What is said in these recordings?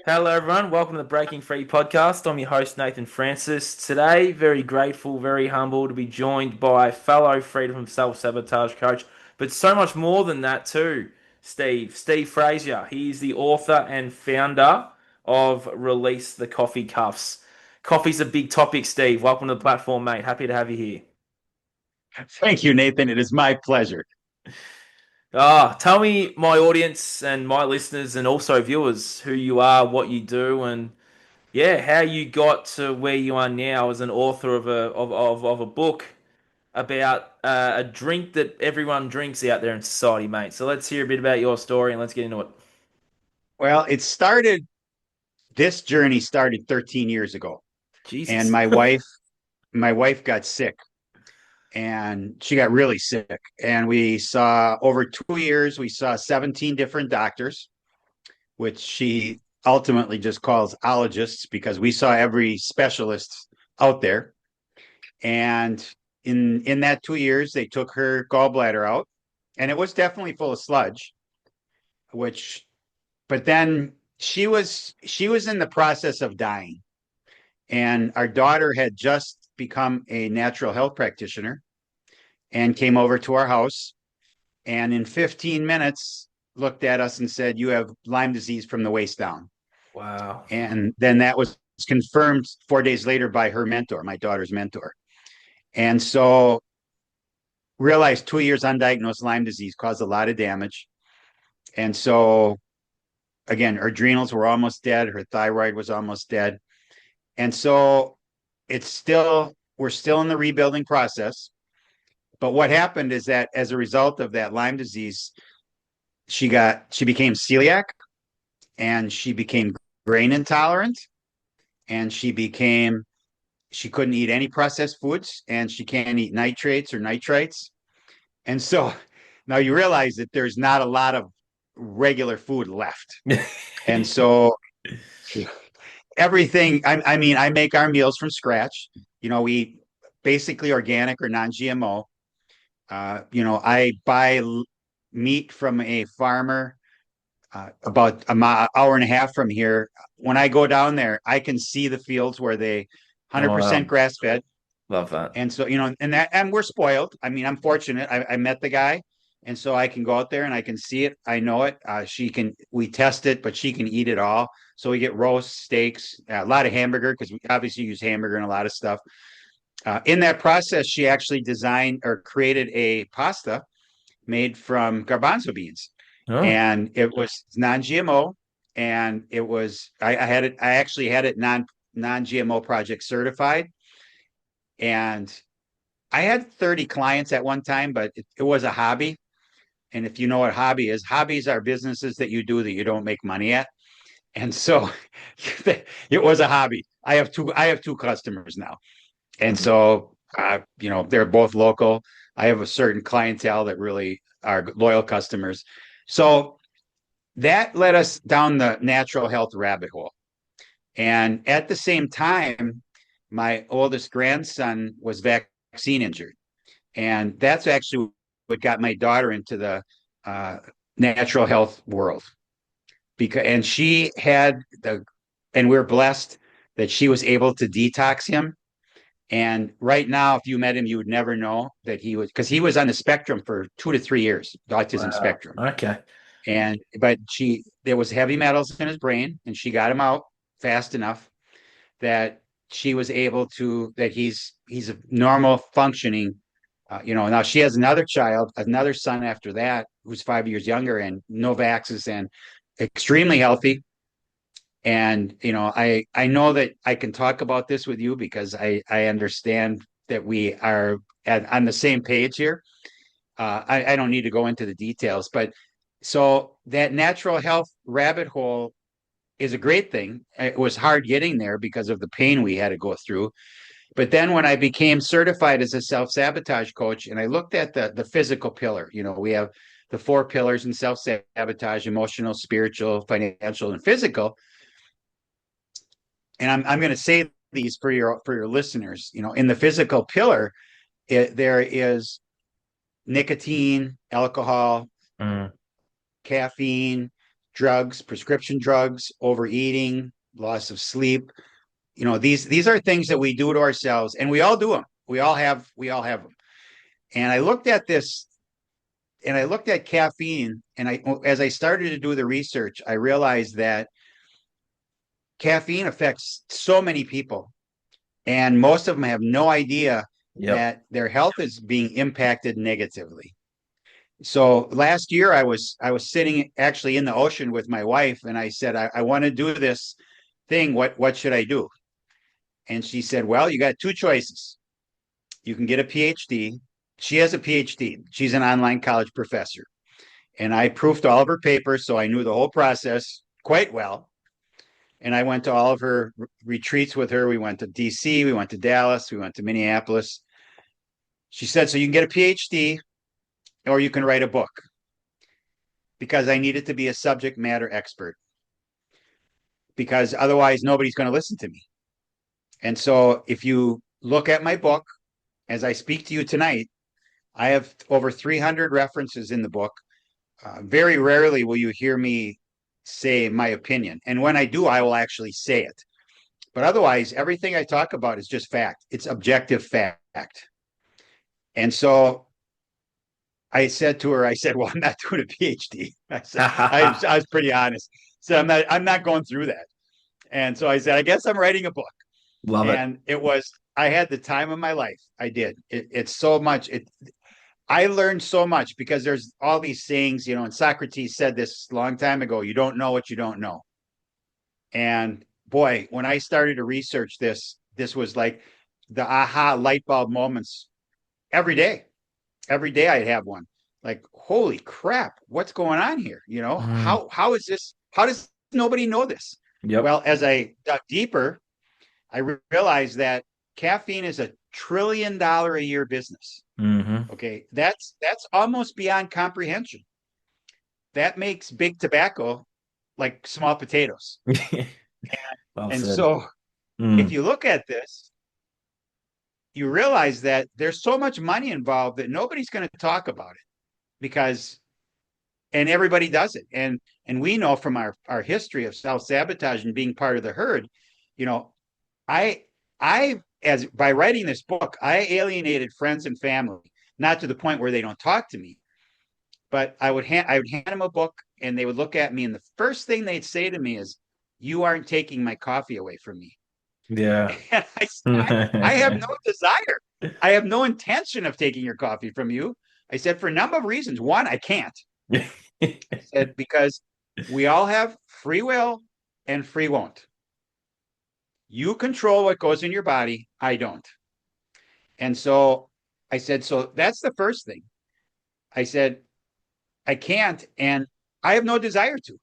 Hello, everyone. Welcome to the Breaking Free podcast. I'm your host, Nathan Francis. Today, very grateful, very humble to be joined by fellow Freedom from Self Sabotage coach, but so much more than that, too, Steve Frazier. He's the author and founder of Release the Coffee Cuffs. Coffee's a big topic, Steve. Welcome to the platform, mate. Happy to have you here. Thank you, Nathan. It is my pleasure. Tell me, my audience and my listeners, and also viewers, who you are, what you do, and yeah, how you got to where you are now as an author of a book about a drink that everyone drinks out there in society, mate. So let's hear a bit about your story and let's get into it. Well, this journey started 13 years ago. And Jesus. my wife got sick and she got really sick. And we saw over 2 years, we saw 17 different doctors, which she ultimately just calls ologists because we saw every specialist out there. And in that 2 years, they took her gallbladder out and it was definitely full of sludge, which but then she was in the process of dying, and our daughter had just become a natural health practitioner and came over to our house and in 15 minutes looked at us and said, you have Lyme disease from the waist down. Wow. And then that was confirmed 4 days later by her mentor, my daughter's mentor. And so realized 2 years undiagnosed Lyme disease caused a lot of damage. And so again, her adrenals were almost dead, her thyroid was almost dead. And so we're still in the rebuilding process. But what happened is that as a result of that Lyme disease, she became celiac and she became grain intolerant and she couldn't eat any processed foods and she can't eat nitrates or nitrites. And so now you realize that there's not a lot of regular food left. And so everything. I mean, I make our meals from scratch. We eat basically organic or non-GMO. I buy meat from a farmer about an hour and a half from here. When I go down there, I can see the fields where they Oh, 100% wow. grass fed. Love that. And so, and we're spoiled. I mean, I'm fortunate. I met the guy. And so I can go out there and I can see it. I know it. We test it, but she can eat it all. So we get roast steaks, a lot of hamburger, because we obviously use hamburger and a lot of stuff. In that process, she actually designed or created a pasta made from garbanzo beans. Oh, And it was non-GMO. And I actually had it non-GMO project certified. And I had 30 clients at one time, but it was a hobby. And if you know what hobbies are businesses that you do that you don't make money at. And so it was a hobby. I have two customers now. And so they're both local. I have a certain clientele that really are loyal customers. So that led us down the natural health rabbit hole. And at the same time, my oldest grandson was vaccine injured. And that's actually what got my daughter into the uh, natural health world. And she had and we're blessed that she was able to detox him. And right now, if you met him, you would never know that because he was on the spectrum for 2 to 3 years, the autism wow. spectrum. Okay. But there was heavy metals in his brain, and she got him out fast enough that she was able that he's a normal functioning. Now she has another son after that, who's 5 years younger and no vaxes and extremely healthy. And I know that I can talk about this with you because I understand that we are on the same page here. I don't need to go into the details, but so that natural health rabbit hole is a great thing. It was hard getting there because of the pain we had to go through. But then when I became certified as a self-sabotage coach and I looked at the physical pillar, we have the four pillars in self-sabotage: emotional, spiritual, financial, and physical. And I'm going to say these for your listeners. In the physical pillar, there is nicotine, alcohol, Mm, caffeine, drugs, prescription drugs, overeating, loss of sleep. These are things that we do to ourselves, and we all do them. We all have them. And I looked at this, and I looked at caffeine, and as I started to do the research, I realized that caffeine affects so many people, and most of them have no idea Yep. that their health is being impacted negatively. So last year I was sitting actually in the ocean with my wife, and I said, I want to do this thing. What should I do? And she said, well, you got two choices. You can get a PhD. She has a PhD. She's an online college professor. And I proofed all of her papers, so I knew the whole process quite well. And I went to all of her retreats with her. We went to DC, we went to Dallas, we went to Minneapolis. She said, so you can get a PhD or you can write a book, because I needed to be a subject matter expert, because otherwise nobody's going to listen to me. And so if you look at my book, as I speak to you tonight, I have over 300 references in the book. Very rarely will you hear me say my opinion. And when I do, I will actually say it. But otherwise, everything I talk about is just fact. It's objective fact. And so I said to her, I said, well, I'm not doing a PhD. I was pretty honest. So I'm not going through that. And so I said, I guess I'm writing a book. Love it. And I had the time of my life. I did. It's so much. I learned so much, because there's all these sayings, and Socrates said this a long time ago, you don't know what you don't know. And boy, when I started to research this was like the aha light bulb moments every day. Every day I'd have one. Like, holy crap, what's going on here? Mm. How is this? How does nobody know this? Yep. Well, as I dug deeper, I realized that caffeine is $1 trillion a year business. Hmm. Okay, that's almost beyond comprehension. That makes big tobacco like small potatoes. Well And said. so if Mm. you look at this, you realize that there's so much money involved that nobody's going to talk about it, because and everybody does it. And we know from our history of self-sabotage and being part of the herd, you know, I I as by writing this book, I alienated friends and family, not to the point where they don't talk to me, but I would hand them a book, and they would look at me, and the first thing they'd say to me is, "You aren't taking my coffee away from me." Yeah. And I have no desire. I have no intention of taking your coffee from you. I said, for a number of reasons. One, I can't. I said, because we all have free will and free won't. You control what goes in your body. I don't. And so I said, so that's the first thing. I said, I can't, and I have no desire to.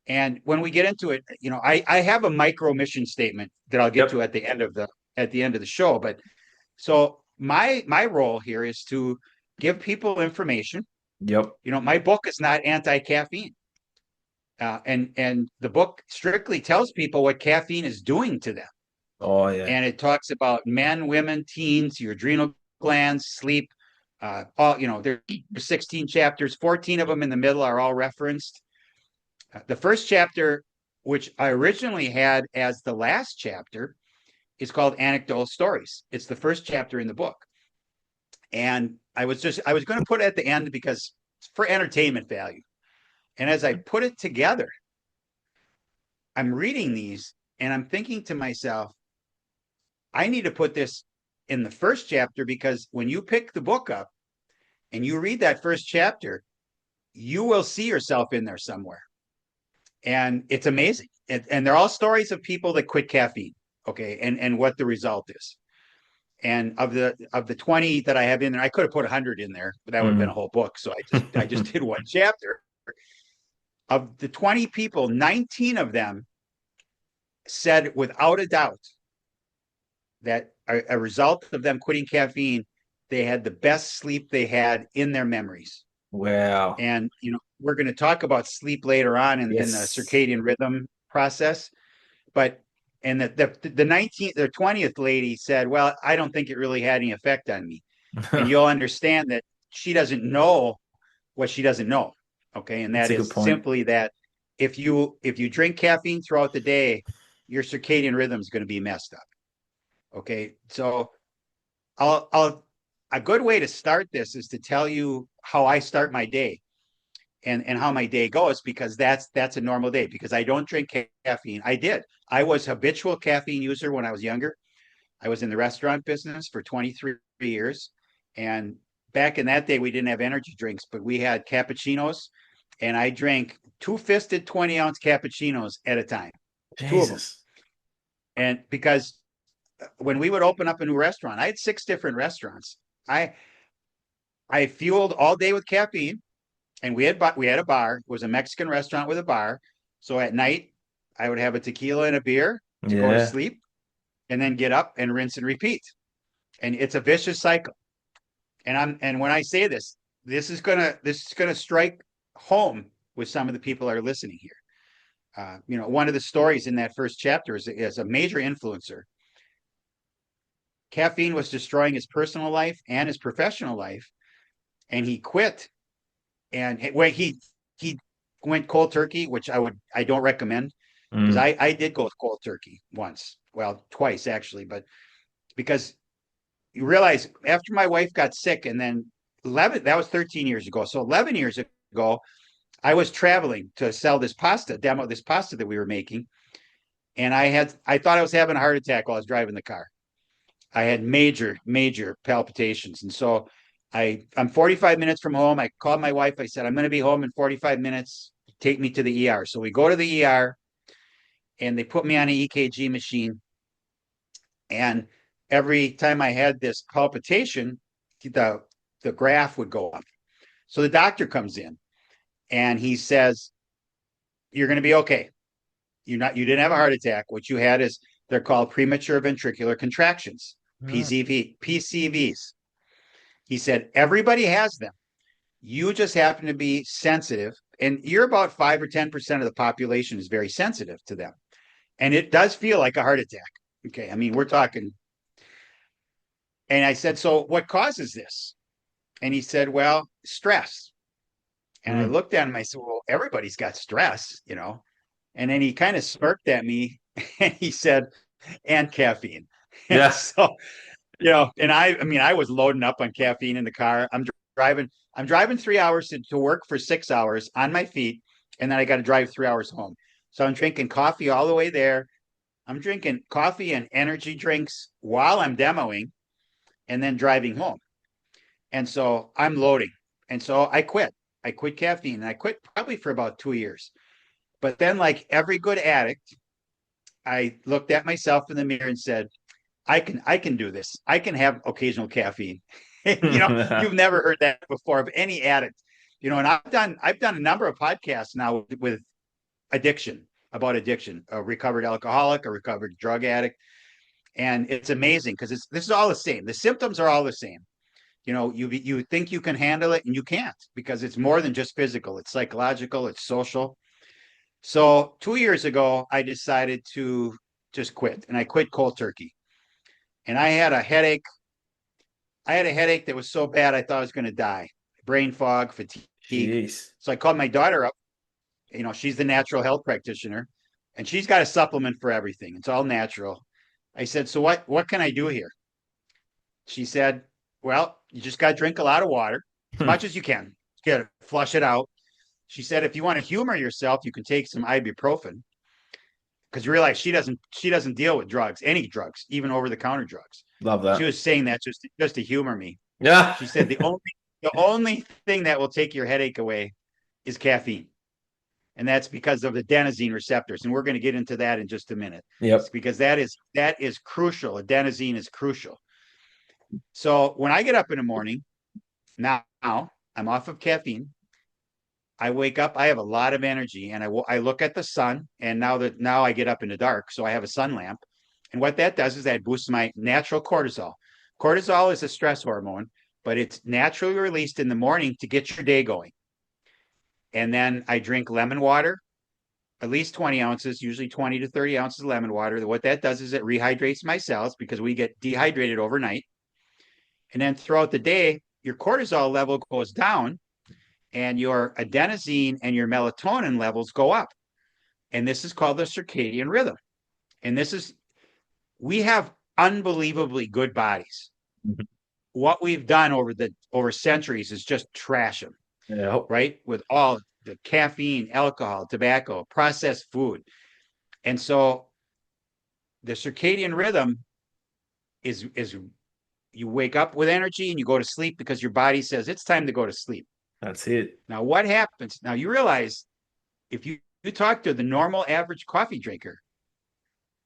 And when we get into it, I have a micro mission statement that I'll get to Yep. at the end of the show. But so my role here is to give people information. Yep. My book is not anti-caffeine. And the book strictly tells people what caffeine is doing to them. Oh yeah. And it talks about men, women, teens, your adrenal glands, sleep. There's 16 chapters, 14 of them in the middle are all referenced. The first chapter, which I originally had as the last chapter, is called Anecdotal Stories. It's the first chapter in the book. And I was going to put it at the end because for entertainment value. And as I put it together, I'm reading these and I'm thinking to myself, I need to put this in the first chapter, because when you pick the book up and you read that first chapter, you will see yourself in there somewhere. And it's amazing. And they're all stories of people that quit caffeine. Okay. And what the result is. And of the 20 that I have in there, I could have put 100 in there, but that would have been a Mm. whole book. So I just did one chapter. Of the 20 people, 19 of them said without a doubt that a result of them quitting caffeine, they had the best sleep they had in their memories. Wow. And we're going to talk about sleep later on in the Yes. circadian rhythm process. But and the 19th or 20th lady said, well, I don't think it really had any effect on me. And you'll understand that she doesn't know what she doesn't know. Okay. And That's that a good is point. simply that if you drink caffeine throughout the day, your circadian rhythm is going to be messed up. Okay, so I'll a good way to start this is to tell you how I start my day and how my day goes, because that's a normal day, because I don't drink caffeine. I was habitual caffeine user when I was younger. I was in the restaurant business for 23 years, and back in that day we didn't have energy drinks, but we had cappuccinos, and I drank two-fisted 20-ounce cappuccinos at a time, two of them. Jesus. And because when we would open up a new restaurant, I had 6 different restaurants. I I fueled all day with caffeine, and we had a bar. It was a Mexican restaurant with a bar. So at night, I would have a tequila and a beer to go to Yeah. sleep, and then get up and rinse and repeat. And it's a vicious cycle. And when I say this, this is gonna strike home with some of the people that are listening here. One of the stories in that first chapter is a major influencer. Caffeine was destroying his personal life and his professional life, and he quit. And he went cold turkey, which I don't recommend, because Mm. I did go cold turkey once, well, twice actually, but because you realize after my wife got sick, and then 11, that was 13 years ago. So 11 years ago, I was traveling to sell demo this pasta that we were making. And I thought I was having a heart attack while I was driving the car. I had major, major palpitations. And so I'm 45 minutes from home. I called my wife. I said, I'm going to be home in 45 minutes. Take me to the ER. So we go to the ER, and they put me on an EKG machine. And every time I had this palpitation, the graph would go up. So the doctor comes in, and he says, you're going to be okay. You didn't have a heart attack. What you had is, they're called premature ventricular contractions, Mm. PCVs. He said, everybody has them. You just happen to be sensitive, and you're about 5 or 10% of the population is very sensitive to them. And it does feel like a heart attack. Okay. I mean, we're talking. And I said, so what causes this? And he said, well, stress. And I Mm. looked at him. I said, well, everybody's got stress. And then he kind of smirked at me, and he said, and caffeine. And Yeah. so, and I mean, I was loading up on caffeine in the car. I'm driving 3 hours to work for 6 hours on my feet, and then I got to drive 3 hours home. So I'm drinking coffee all the way there. I'm drinking coffee and energy drinks while I'm demoing, and then driving home. And so I'm loading. And so I quit. I quit caffeine, and I quit probably for about 2 years. But then, like every good addict, I looked at myself in the mirror and said, I can do this. I can have occasional caffeine. You've never heard that before of any addict. And I've done a number of podcasts now with addiction, about addiction, a recovered alcoholic, a recovered drug addict. And it's amazing, because this is all the same. The symptoms are all the same. You think you can handle it, and you can't, because it's more than just physical. It's psychological, it's social. So 2 years ago, I decided to just quit, and I quit cold turkey. And I had a headache. I had a headache that was so bad I thought I was going to die. Brain fog, fatigue. Jeez. So I called my daughter up. She's the natural health practitioner, and she's got a supplement for everything. It's all natural. I said, so what can I do here? She said, well, you just got to drink a lot of water, as much as you can. Get it, flush it out. She said, if you want to humor yourself, you can take some ibuprofen, because you realize she doesn't deal with drugs, any drugs, even over the counter drugs. Love She that. was saying that just to humor me. Yeah. She said the only thing that will take your headache away is caffeine. And that's because of the adenosine receptors. And we're going to get into that in just a minute. It's Yep. because that is crucial. Adenosine is crucial. So when I get up in the morning, now I'm off of caffeine. I wake up, I have a lot of energy, and I look at the sun, and now I get up in the dark, so I have a sun lamp. And what that does is that boosts my natural cortisol. Cortisol is a stress hormone, but it's naturally released in the morning to get your day going. And then I drink lemon water, at least 20 ounces, usually 20 to 30 ounces of lemon water. What that does is it rehydrates my cells, because we get dehydrated overnight. And then throughout the day, your cortisol level goes down, and your adenosine and your melatonin levels go up. And this is called the circadian rhythm. And we have unbelievably good bodies. Mhm. What we've done over centuries is just trash them, Yeah. right? With all the caffeine, alcohol, tobacco, processed food. And so the circadian rhythm is you wake up with energy and you go to sleep because your body says it's time to go to sleep. That's it. Now, what happens? Now, you realize if you talk to the normal average coffee drinker,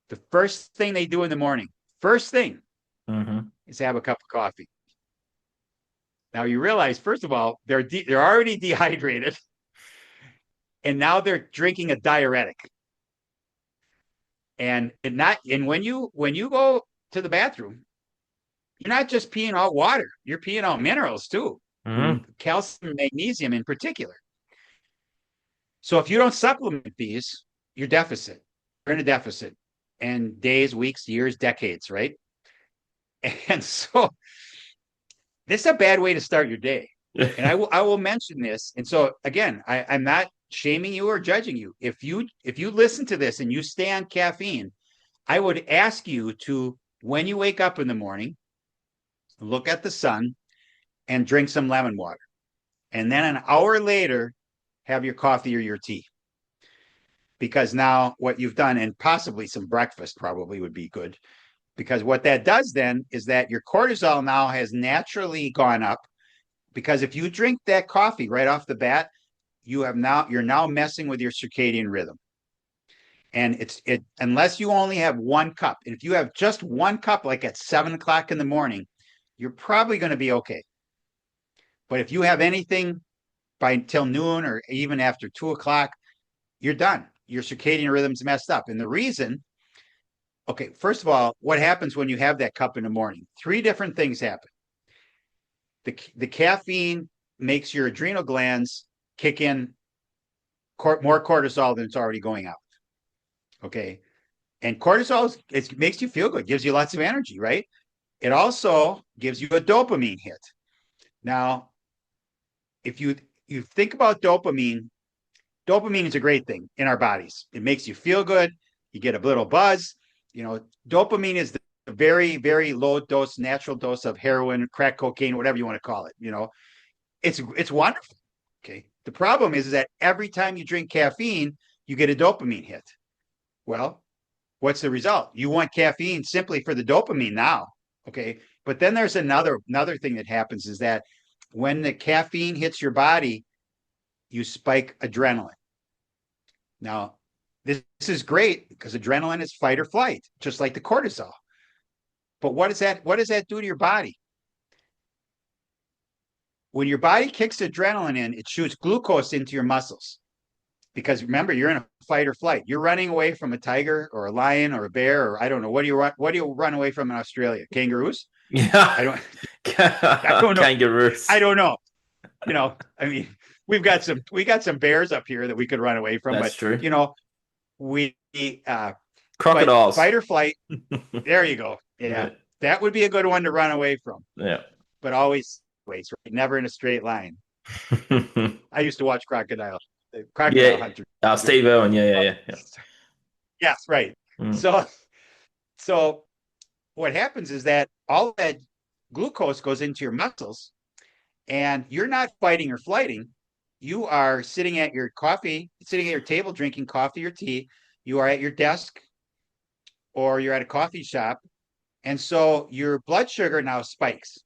the first thing they do in the morning, first thing Hmm. is have a cup of coffee. Now, you realize, first of all, they're already dehydrated, and now they're drinking a diuretic. And when you go to the bathroom, you're not just peeing out water, you're peeing out minerals too, Hmm. calcium, magnesium in particular. So if you don't supplement these, you're deficit. You're in a deficit, and days, weeks, years, decades, right? And so this is a bad way to start your day. And I will mention this. And so again, I'm not shaming you or judging you. If you listen to this and you stay on caffeine, I would ask you to, when you wake up in the morning, look at the sun and drink some lemon water. And then an hour later, have your coffee or your tea. Because now what you've done, and possibly some breakfast probably would be good. Because what that does then is that your cortisol now has naturally gone up. Because if you drink that coffee right off the bat, you're now messing with your circadian rhythm. And it unless you only have one cup, and if you have just one cup, like at 7 o'clock in the morning, you're probably going to be okay. But if you have anything by till noon or even after 2 o'clock, you're done. Your circadian rhythm's messed up. And the reason, okay, first of all, what happens when you have that cup in the morning? Three different things happen. The caffeine makes your adrenal glands kick in more cortisol than it's already going out. Okay. And cortisol it makes you feel good, gives you lots of energy, right? It also gives you a dopamine hit. Now, if you think about dopamine is a great thing in our bodies. It makes you feel good. You get a little buzz. Dopamine is the very, very low dose, natural dose of heroin, crack cocaine, whatever you want to call it. It's wonderful. Okay. The problem is that every time you drink caffeine, you get a dopamine hit. Well, what's the result? You want caffeine simply for the dopamine now. Okay. But then there's another thing that happens is that when the caffeine hits your body, you spike adrenaline. Now, this is great because adrenaline is fight or flight, just like the cortisol. But what does that do to your body? When your body kicks adrenaline in, it shoots glucose into your muscles. Because remember, you're in a fight or flight. You're running away from a tiger or a lion or a bear, or I don't know. What do you run away from in Australia? Kangaroos? Yeah. I don't I don't know. I Kangaroos. don't know. I mean, we got some bears up here that we could run away from, That's but true. we but Crocodiles. fight or flight, there you go. Yeah. Yeah. That would be a good one to run away from, Yeah. but always ways, right? Never in a straight line. I used to watch Crocodile Yeah. Hunter. Steve Irwin. Yeah, yeah, yeah, Yes, right. yeah. Mm. So what happens is that all that glucose goes into your muscles, and you're not fighting or flighting. You are sitting at your table drinking coffee or tea. You are at your desk or you're at a coffee shop. And so your blood sugar now spikes.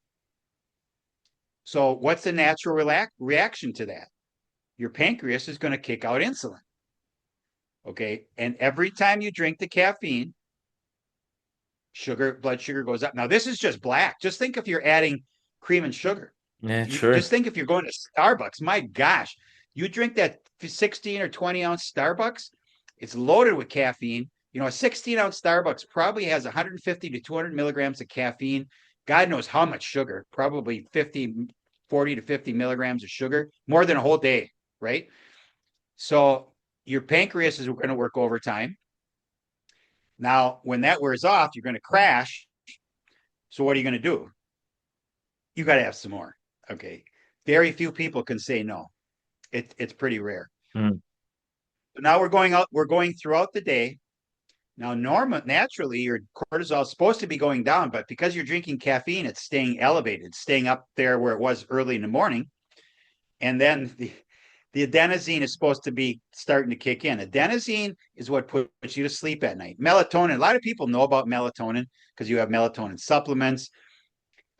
So what's the natural reaction to that? Your pancreas is going to kick out insulin. Okay. And every time you drink the caffeine, blood sugar goes up. Now, this is just black. Just think if you're adding cream and sugar. Yeah, You true. just think if you're going to Starbucks, my gosh, you drink that 16 or 20-ounce Starbucks, it's loaded with caffeine. A 16-ounce Starbucks probably has 150 to 200 milligrams of caffeine. God knows how much sugar, probably 40 to 50 milligrams of sugar, more than a whole day, right? So your pancreas is going to work overtime. Now, when that wears off, you're going to crash. So what are you going to do? You got to have some more. Okay. Very few people can say no. It's pretty rare. Mm. now we're going throughout the day. Now, naturally, your cortisol is supposed to be going down, but because you're drinking caffeine, it's staying elevated, staying up there where it was early in the morning. And then the adenosine is supposed to be starting to kick in. Adenosine is what puts you to sleep at night. Melatonin, a lot of people know about melatonin because you have melatonin supplements,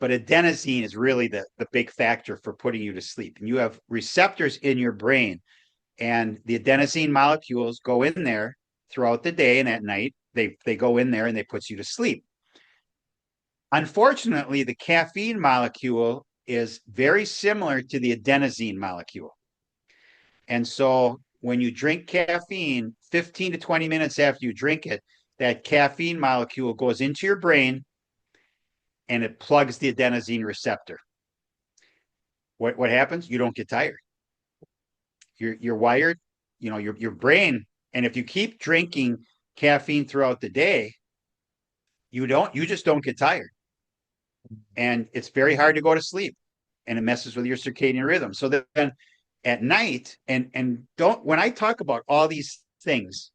but adenosine is really the big factor for putting you to sleep. And you have receptors in your brain, and the adenosine molecules go in there throughout the day and at night. They go in there and they put you to sleep. Unfortunately, the caffeine molecule is very similar to the adenosine molecule. And so when you drink caffeine, 15 to 20 minutes after you drink it, that caffeine molecule goes into your brain and it plugs the adenosine receptor. What happens? You don't get tired. You're wired, your brain. And if you keep drinking caffeine throughout the day, you just don't get tired. And it's very hard to go to sleep, and it messes with your circadian rhythm. So then at night, and don't when I talk about all these things,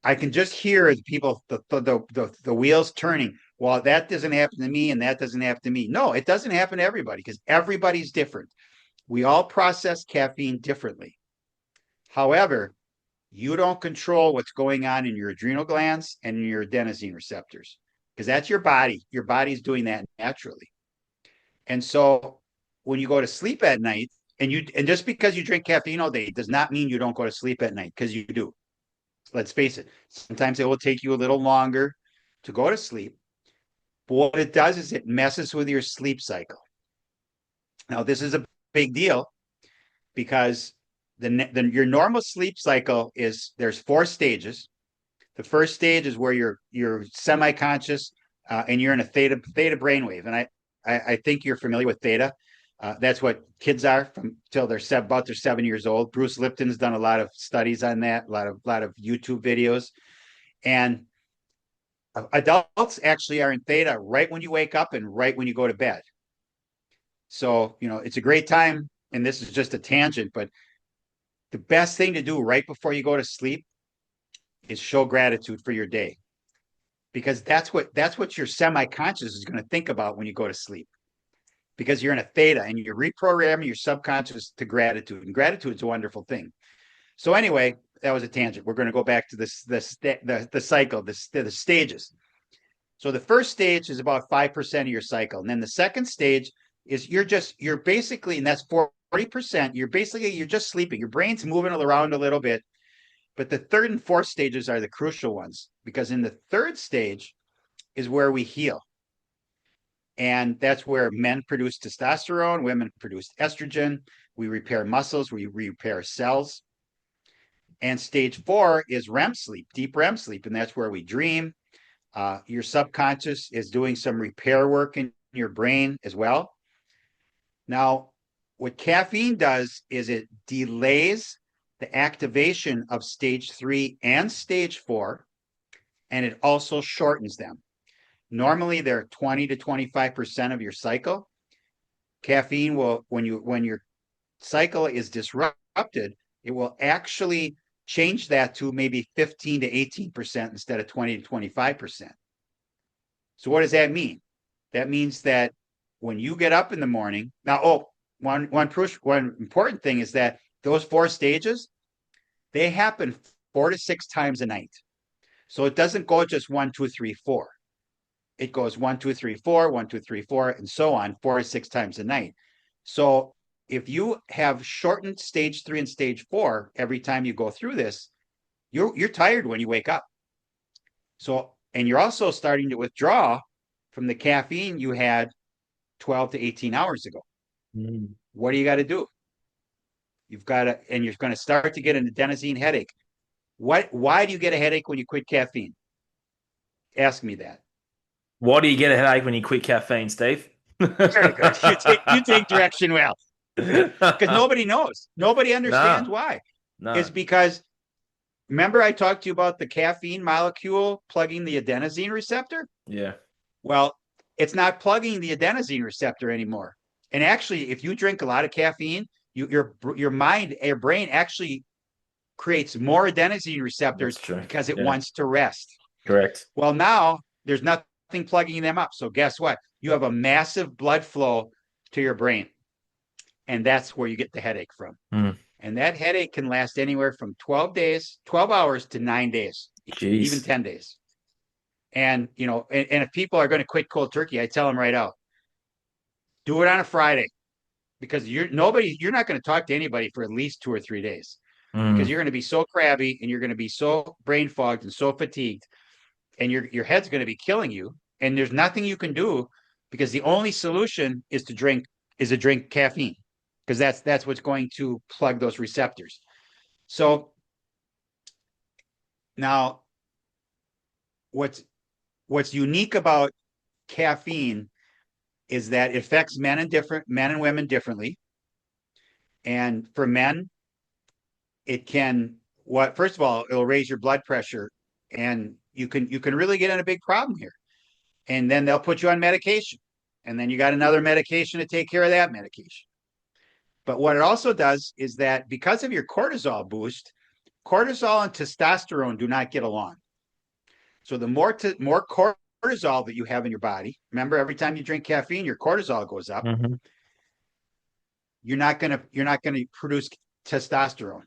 I can just hear people the wheels turning. Well, that doesn't happen to me, and that doesn't happen to me. No, it doesn't happen to everybody because everybody's different. We all process caffeine differently. However, you don't control what's going on in your adrenal glands and in your adenosine receptors because that's your body. Your body's doing that naturally. And so when you go to sleep at night, and just because you drink caffeine all day does not mean you don't go to sleep at night, because you do. Let's face it. Sometimes it will take you a little longer to go to sleep. But what it does is it messes with your sleep cycle. Now, this is a big deal because your normal sleep cycle there's 4 stages. The first stage is where you're semi-conscious and you're in a theta brainwave. And I think you're familiar with theta. That's what kids are from till they're about 7 years old. Bruce Lipton's done a lot of studies on that, a lot of YouTube videos. And adults actually are in theta right when you wake up and right when you go to bed. So, it's a great time. And this is just a tangent, but the best thing to do right before you go to sleep is show gratitude for your day, because that's what your semi-conscious is going to think about when you go to sleep, because you're in a theta and you're reprogramming your subconscious to gratitude, and gratitude is a wonderful thing. So anyway, that was a tangent. We're going to go back to the cycle, the stages. So the first stage is about 5% of your cycle, and then the second stage is you're basically, and that's 40%. You're just sleeping. Your brain's moving around a little bit. But the third and fourth stages are the crucial ones, because in the third stage is where we heal. And that's where men produce testosterone, women produce estrogen. We repair muscles, we repair cells. And stage 4 is REM sleep, deep REM sleep. And that's where we dream. Your subconscious is doing some repair work in your brain as well. Now, what caffeine does is it delays the activation of stage 3 and stage 4, and it also shortens them. Normally, they're 20 to 25% of your cycle. Caffeine will, when your cycle is disrupted, it will actually change that to maybe 15 to 18% instead of 20 to 25%. So what does that mean? That means that when you get up in the morning, now, one important thing is that those 4 stages, they happen 4 to 6 times a night. So it doesn't go just 1, 2, 3, 4. It goes 1, 2, 3, 4, 1, 2, 3, 4, and so on, 4 to 6 times a night. So if you have shortened stage 3 and stage 4 every time you go through this, you're tired when you wake up. So, and you're also starting to withdraw from the caffeine you had 12 to 18 hours ago. What do you got to do? You're going to start to get an adenosine headache. Why do you get a headache when you quit caffeine? Ask me that. Why do you get a headache when you quit caffeine, Steve? Very good. You take direction well. Because nobody knows. Nobody understands No, why. no. It's because, remember I talked to you about the caffeine molecule plugging the adenosine receptor? Yeah. Well, it's not plugging the adenosine receptor anymore. And actually, if you drink a lot of caffeine, your brain actually creates more adenosine That's receptors true. because it Yeah, wants to rest. correct. Well, now there's nothing plugging them up. So guess what? You have a massive blood flow to your brain. And that's where you get the headache from. Mm. And that headache can last anywhere from 12 days, 12 hours to 9 days, even Jeez. 10 days. And, and if people are going to quit cold turkey, I tell them right out, do it on a Friday because you're not going to talk to anybody for at least 2 or 3 days because Mm. you're going to be so crabby and you're going to be so brain fogged and so fatigued and your head's going to be killing you. And there's nothing you can do because the only solution is to drink caffeine because that's what's going to plug those receptors. So now what's what's unique about caffeine is that it affects men and women differently. And for men, it can what first of all, it'll raise your blood pressure and you can really get in a big problem here. And then they'll put you on medication. And then you got another medication to take care of that medication. But what it also does is that because of your cortisol boost, cortisol and testosterone do not get along. So the more cortisol that you have in your body, remember every time you drink caffeine, your cortisol goes up. Hmm. You're not gonna produce testosterone.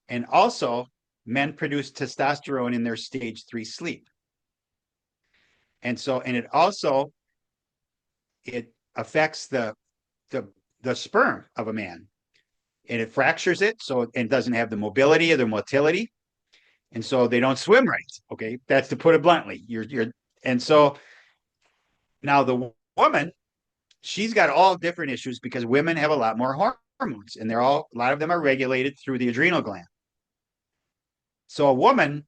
And also, men produce testosterone in their stage 3 sleep. And it affects the the sperm of a man. And it fractures it so it doesn't have the mobility or the motility. And so they don't swim right. Okay. That's to put it bluntly. And so now the woman, she's got all different issues because women have a lot more hormones and a lot of them are regulated through the adrenal gland. So a woman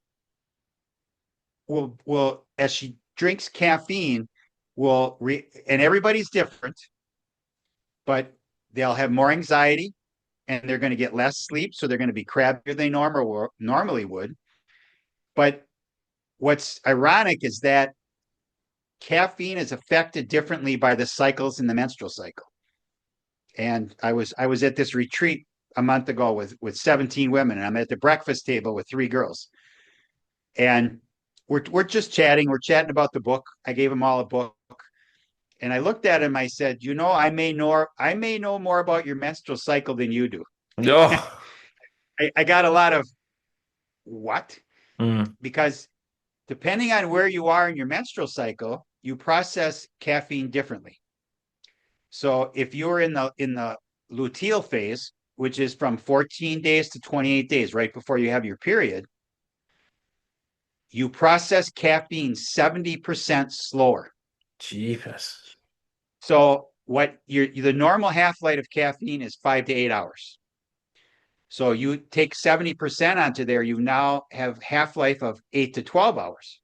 will as she drinks caffeine and everybody's different, but they'll have more anxiety and they're going to get less sleep. So they're going to be crabbier than they normally would. But what's ironic is that caffeine is affected differently by the cycles in the menstrual cycle. And I was at this retreat a month ago with 17 women, and I'm at the breakfast table with 3 girls. And we're just chatting. We're chatting about the book. I gave them all a book. And I looked at him. I said, I may know more about your menstrual cycle than you do. Oh. I got a lot of what? Mm. Because depending on where you are in your menstrual cycle, you process caffeine differently. So if you're in the luteal phase, which is from 14 days to 28 days, right before you have your period, you process caffeine 70% slower. Jeepers. So the normal half-life of caffeine is 5 to 8 hours. So you take 70% onto there, you now have half-life of 8 to 12 hours.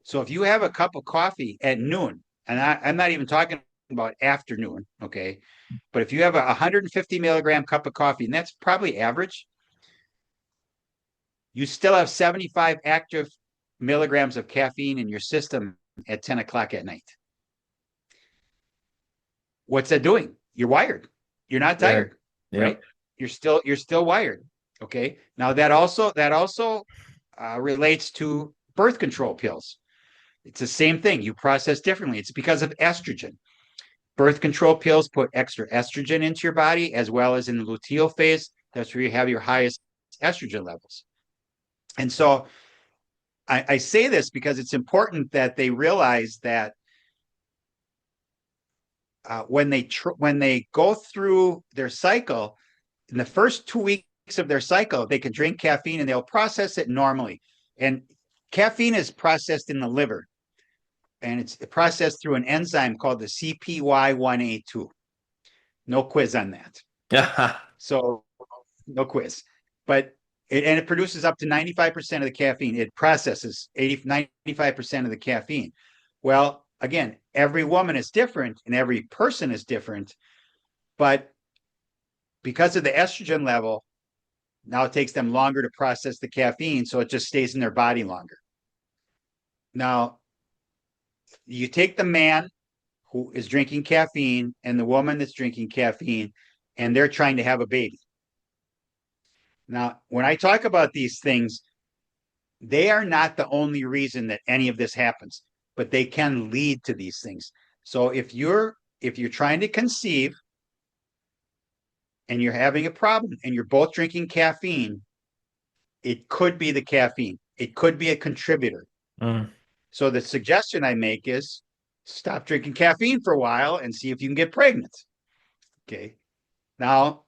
So if you have a cup of coffee at noon, and I'm not even talking about afternoon, okay? But if you have a 150 milligram cup of coffee, and that's probably average, you still have 75 active milligrams of caffeine in your system at 10 o'clock at night. What's that doing? You're wired. You're not Yeah. tired, right? Yep. You're still wired. Okay. Now that also relates to birth control pills. It's the same thing. You process differently. It's because of estrogen. Birth control pills put extra estrogen into your body, as well as in the luteal phase. That's where you have your highest estrogen levels. And so I say this because it's important that they realize that when they go through their cycle, in the first 2 weeks of their cycle, they can drink caffeine and they'll process it normally. And caffeine is processed in the liver, and it's processed through an enzyme called the CPY1A2. No quiz on that. Yeah. So no quiz, but it produces up to 95% of the caffeine. It processes 95% of the caffeine. Well, again, every woman is different and every person is different, but because of the estrogen level, now it takes them longer to process the caffeine, so it just stays in their body longer. Now, you take the man who is drinking caffeine and the woman that's drinking caffeine, and they're trying to have a baby. Now, when I talk about these things, they are not the only reason that any of this happens, but they can lead to these things. So if you're trying to conceive and you're having a problem and you're both drinking caffeine, it could be the caffeine. It could be a contributor. Mm, So the suggestion I make is stop drinking caffeine for a while and see if you can get pregnant. Okay. Now,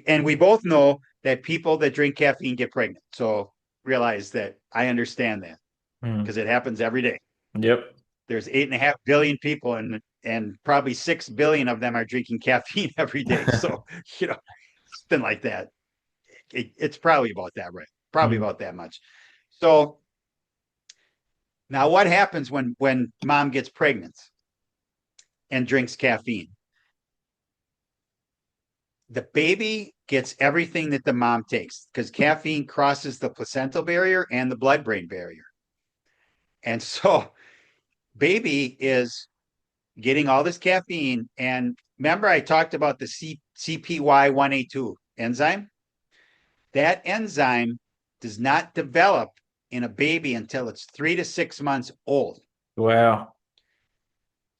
and we both know that people that drink caffeine get pregnant. So realize that I understand that mm. because it happens every day. Yep. There's 8.5 billion people, and probably 6 billion of them are drinking caffeine every day. So you know, something like that. It's probably about that, right? Probably Mm. about that much. So now, what happens when mom gets pregnant and drinks caffeine? The baby gets everything that the mom takes because caffeine crosses the placental barrier and the blood brain barrier. And so baby is getting all this caffeine. And remember, I talked about the CPY1A2 enzyme? That enzyme does not develop in a baby until it's 3 to 6 months old. Wow.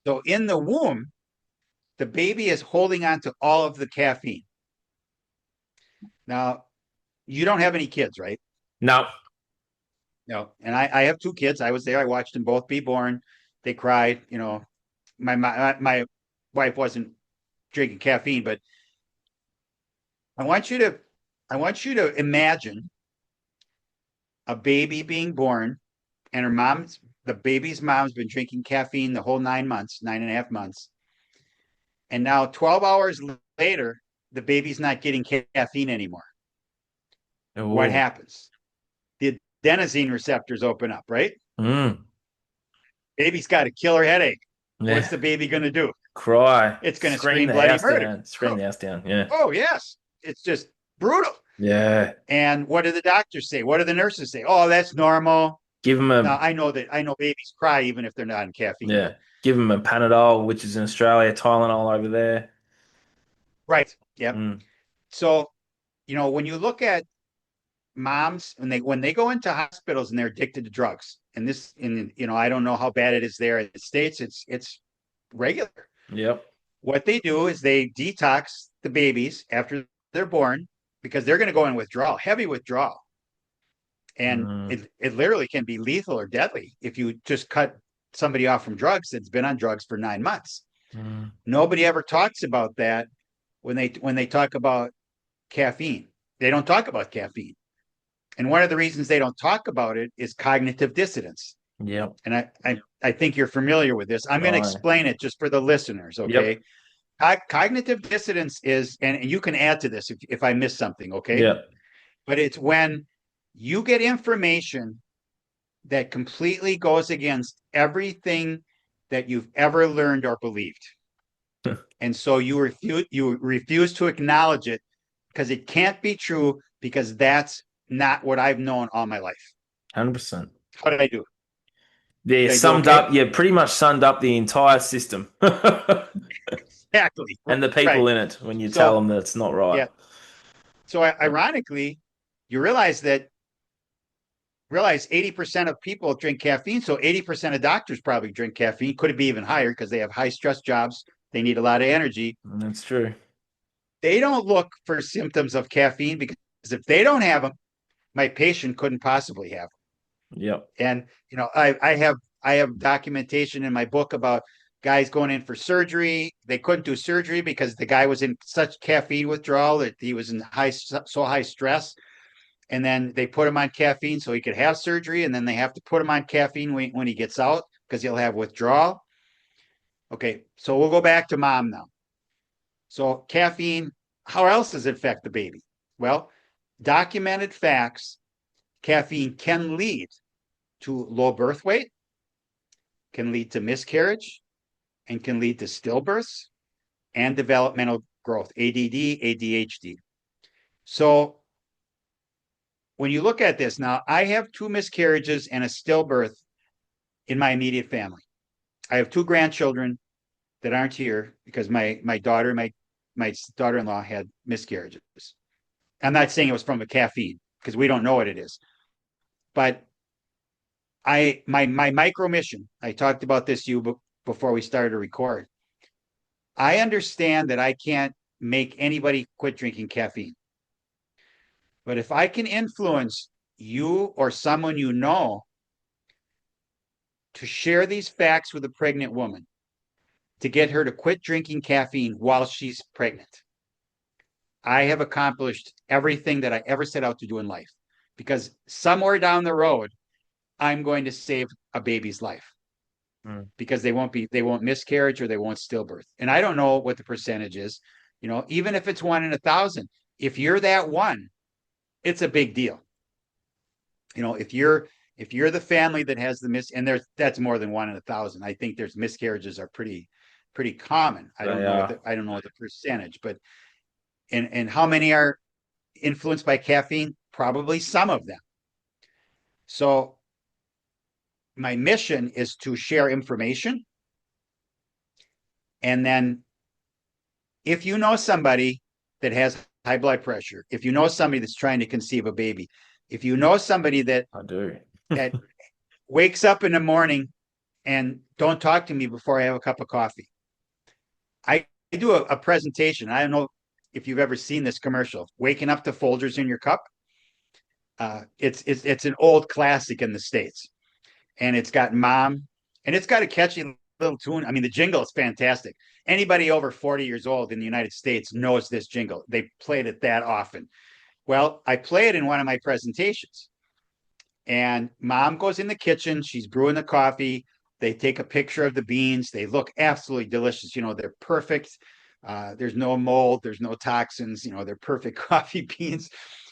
So in the womb, the baby is holding on to all of the caffeine. Now, you don't have any kids, right? No. No. And I have two kids. I was there. I watched them both be born. They cried. My wife wasn't drinking caffeine, but I want you to I want you to imagine a baby being born and the baby's mom's been drinking caffeine the whole 9 months, 9.5 months. And now 12 hours later, the baby's not getting caffeine anymore. What Oh. happens? The adenosine receptors open up, right? Mm. Baby's got a killer headache. What's Yeah. the baby going to do? Cry. It's going to Scream scream the bloody house murder. down. Scream the house down. Yeah. Oh, yes. It's just brutal. Yeah. And what do the doctors say? What do the nurses say? Oh, that's normal. Give them a Now, I know babies cry even if they're not on caffeine, but Yeah. Give them a Panadol, which is in Australia, Tylenol over there. right. Yep. Mm. So, when you look at moms when they go into hospitals and they're addicted to drugs, I don't know how bad it is there in the States. It's regular. Yep. What they do is they detox the babies after they're born because they're going to go in withdrawal, heavy withdrawal. And Mm. it literally can be lethal or deadly if you just cut somebody off from drugs that's been on drugs for 9 months. Mm. Nobody ever talks about that when they talk about caffeine. They don't talk about caffeine. And one of the reasons they don't talk about it is cognitive dissonance. Yep. And I think you're familiar with this. I'm going to Oh. explain it just for the listeners, Yep. okay? Cognitive dissonance is, and you can add to this if I miss something, okay? Yep. But it's when you get information that completely goes against everything that you've ever learned or believed. And so you refuse to acknowledge it because it can't be true because that's not what I've known all my life. 100%. How did I do? Yeah, Did I do summed okay? up, yeah, pretty much summed up the entire system Exactly. and the Right. people in it when you tell So them that it's not right. yeah. So ironically, you realize 80% of people drink caffeine. So 80% of doctors probably drink caffeine. Could it be even higher because they have high stress jobs? They need a lot of energy. And that's true. They don't look for symptoms of caffeine because if they don't have them, my patient couldn't possibly have Yep. them. And I have documentation in my book about guys going in for surgery. They couldn't do surgery because the guy was in such caffeine withdrawal that he was in so high stress. And then they put him on caffeine so he could have surgery. And then they have to put him on caffeine when he gets out because he'll have withdrawal. Okay, so we'll go back to mom now. So caffeine, how else does it affect the baby? Well, documented facts, caffeine can lead to low birth weight, can lead to miscarriage, and can lead to stillbirths and developmental growth, ADD, ADHD. So when you look at this now, I have 2 miscarriages and a stillbirth in my immediate family. I have 2 grandchildren that aren't here because my daughter-in-law had miscarriages. I'm not saying it was from a caffeine because we don't know what it is. But my micro mission, I talked about this to you before we started to record. I understand that I can't make anybody quit drinking caffeine. But if I can influence you or someone you know to share these facts with a pregnant woman to get her to quit drinking caffeine while she's pregnant, I have accomplished everything that I ever set out to do in life. Because somewhere down the road, I'm going to save a baby's life Mm. because they won't miscarriage or they won't stillbirth. And I don't know what the percentage is, even if it's 1 in 1,000, if you're that one, it's a big deal. If you're the family that has and that's more than 1 in 1,000. I think there's miscarriages are pretty common. I don't They know what are. the I don't know what the percentage, but and how many are influenced by caffeine? Probably some of them. So my mission is to share information. And then if you know somebody that has high blood pressure, if you know somebody that's trying to conceive a baby, if you know somebody that I do. that wakes up in the morning and don't talk to me before I have a cup of coffee. I do a presentation. I don't know if you've ever seen this commercial, waking up to Folgers in your cup. It's an old classic in the States, and it's got mom, and it's got a catchy little tune. I mean, the jingle is fantastic. Anybody over 40 years old in the United States knows this jingle. They played it that often. Well, I play it in one of my presentations, and mom goes in the kitchen. She's brewing the coffee. They take a picture of the beans. They look absolutely delicious. They're perfect. There's no mold. There's no toxins. They're perfect coffee beans.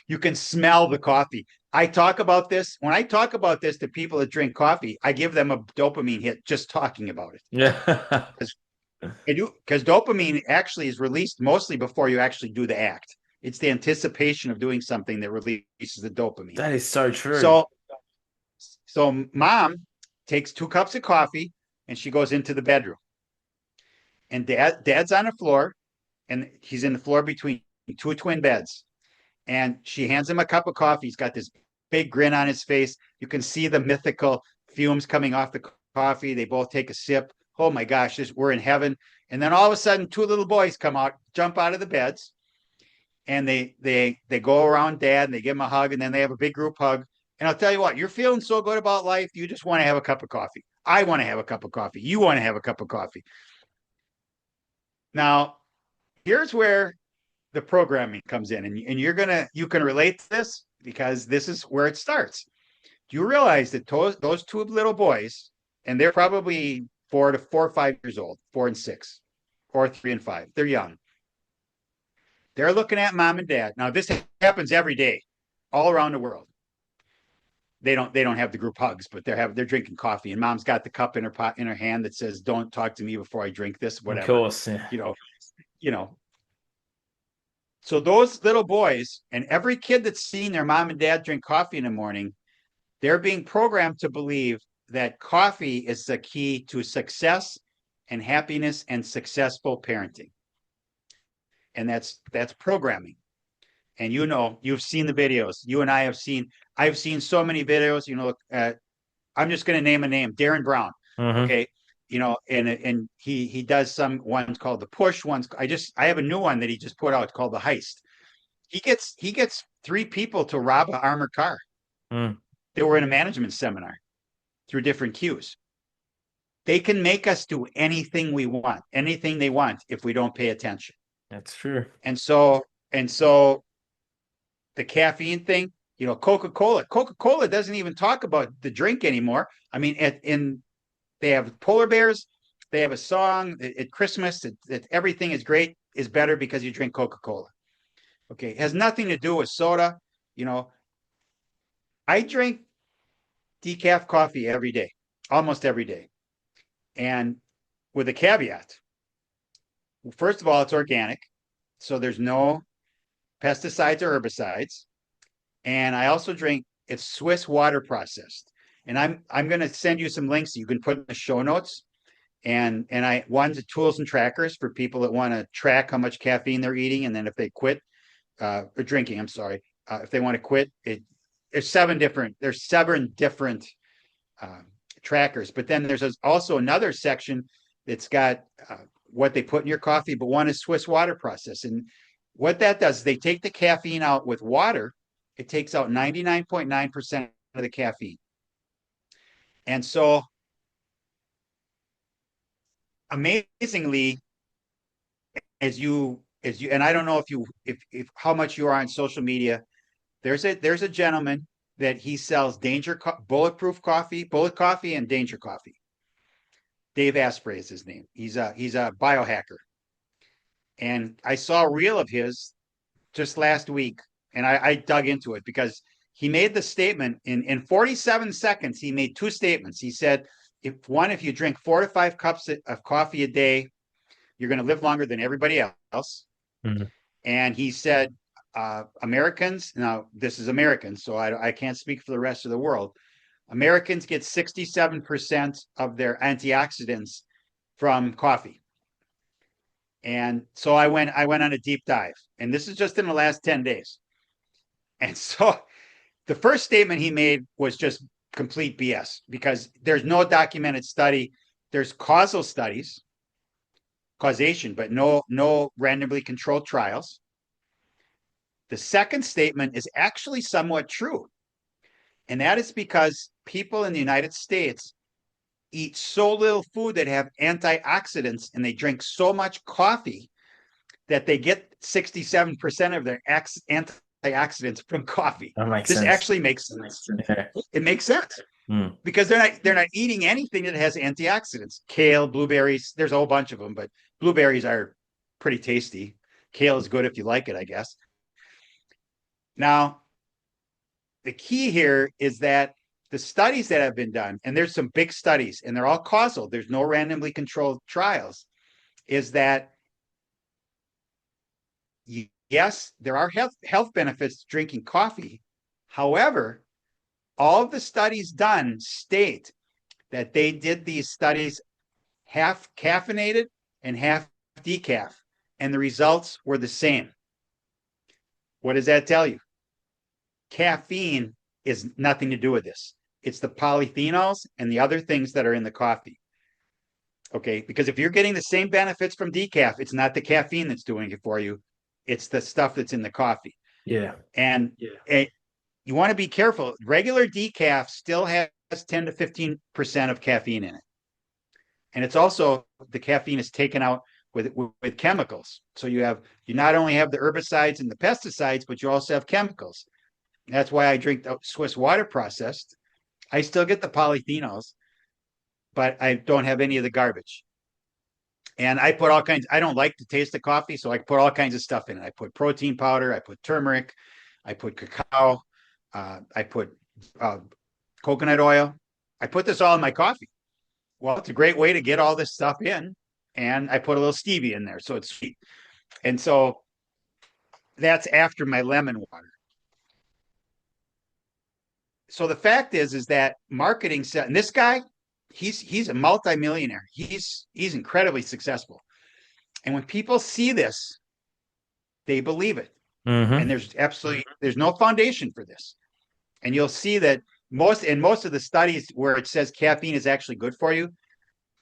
You can smell the coffee. I talk about this. When I talk about this to people that drink coffee, I give them a dopamine hit just talking about it. Yeah. Because dopamine actually is released mostly before you actually do the act. It's the anticipation of doing something that releases the dopamine. That is so true. So so mom takes 2 cups of coffee and she goes into the bedroom. And dad's on the floor, and he's in the floor between two twin beds. And she hands him a cup of coffee. He's got this big grin on his face. You can see the mythical fumes coming off the coffee. They both take a sip. Oh my gosh, we're in heaven. And then all of a sudden, 2 little boys come out, jump out of the beds, and they go around dad and they give him a hug, and then they have a big group hug. And I'll tell you what, you're feeling so good about life, you just want to have a cup of coffee. I want to have a cup of coffee. You want to have a cup of coffee. Now, here's where the programming comes in, and you can relate to this because this is where it starts. Do you realize that those 2 little boys, and they're probably 4 or 5 years old, 4 and 6, or 3 and 5, they're young. They're looking at mom and dad. Now, this happens every day, all around the world. They don't have the group hugs, but they're drinking coffee, and mom's got the cup in her hand that says, "Don't talk to me before I drink this," Of whatever. course. Yeah. You know, you know. So those little boys and every kid that's seen their mom and dad drink coffee in the morning, they're being programmed to believe that coffee is the key to success and happiness and successful parenting. And that's programming. And you've seen the videos. You and I've seen so many videos. I'm just going to name a name, Darren Brown. Hmm. Okay. And he does some ones called the push ones. I have a new one that he just put out called the heist. He gets 3 people to rob an armored car. Mm. They were in a management seminar through different cues. They can make us do anything we want, anything they want if we don't pay attention. That's true. And so the caffeine thing, Coca-Cola doesn't even talk about the drink anymore. I mean, they have polar bears. They have a song at Christmas that everything is great is better because you drink Coca-Cola. Okay. It has nothing to do with soda. You know, I drink decaf coffee every day, almost every day. And with a caveat, first of all, it's organic. So there's no pesticides or herbicides. And I also drink it's Swiss water processed. And I'm going to send you some links that you can put in the show notes. One's tools and trackers for people that want to track how much caffeine they're eating, and then if they quit, or drinking, I'm sorry, if they want to quit, there's seven different uh, trackers. But then there's also another section that's got what they put in your coffee, but one is Swiss water process. And what that does is they take the caffeine out with water. It takes out 99.9% of the caffeine. And so amazingly, and I don't know if how much you are on social media, there's a gentleman that he sells bullet coffee and danger coffee. Dave Asprey is his name. He's a biohacker. And I saw a reel of his just last week, and I dug into it because he made the statement in 47 seconds. He made two statements. He said, if you drink 4 to 5 cups of coffee a day, you're going to live longer than everybody else. Mhm. And he said, Americans, now this is Americans, so I can't speak for the rest of the world. Americans get 67% of their antioxidants from coffee. And so I went on a deep dive, and this is just in the last 10 days. And so the first statement he made was just complete BS because there's no documented study. There's causal studies, causation, but no randomly controlled trials. The second statement is actually somewhat true. And that is because people in the United States eat so little food that have antioxidants, and they drink so much coffee that they get 67% of their antioxidants from coffee. That makes This sense. actually makes sense. Yeah. It makes sense Mm. because they're not eating anything that has antioxidants. Kale, blueberries, there's a whole bunch of them, but blueberries are pretty tasty. Kale is good if you like it, I guess. Now, the key here is that the studies that have been done, and there's some big studies, and they're all causal, there's no randomly controlled trials, is that yes, there are health benefits to drinking coffee. However, all of the studies done state that they did these studies half caffeinated and half decaf, and the results were the same. What does that tell you? Caffeine is nothing to do with this. It's the polyphenols and the other things that are in the coffee. Okay, because if you're getting the same benefits from decaf, it's not the caffeine that's doing it for you. It's the stuff that's in the coffee. Yeah. And you want to be careful. Regular decaf still has 10 to 15% of caffeine in it. And it's also, the caffeine is taken out with chemicals. So you not only have the herbicides and the pesticides, but you also have chemicals. That's why I drink the Swiss water processed. I still get the polyphenols, but I don't have any of the garbage. And I put all kinds, I don't like the taste of coffee, so I put all kinds of stuff in it. I put protein powder, I put turmeric, I put cacao, I put coconut oil. I put this all in my coffee. Well, it's a great way to get all this stuff in. And I put a little stevia in there, so it's sweet. And so that's after my lemon water. So the fact is that marketing said, and this guy, he's a multimillionaire. He's incredibly successful. And when people see this, they believe it. Mm-hmm. And there's no foundation for this. And you'll see that most of the studies where it says caffeine is actually good for you,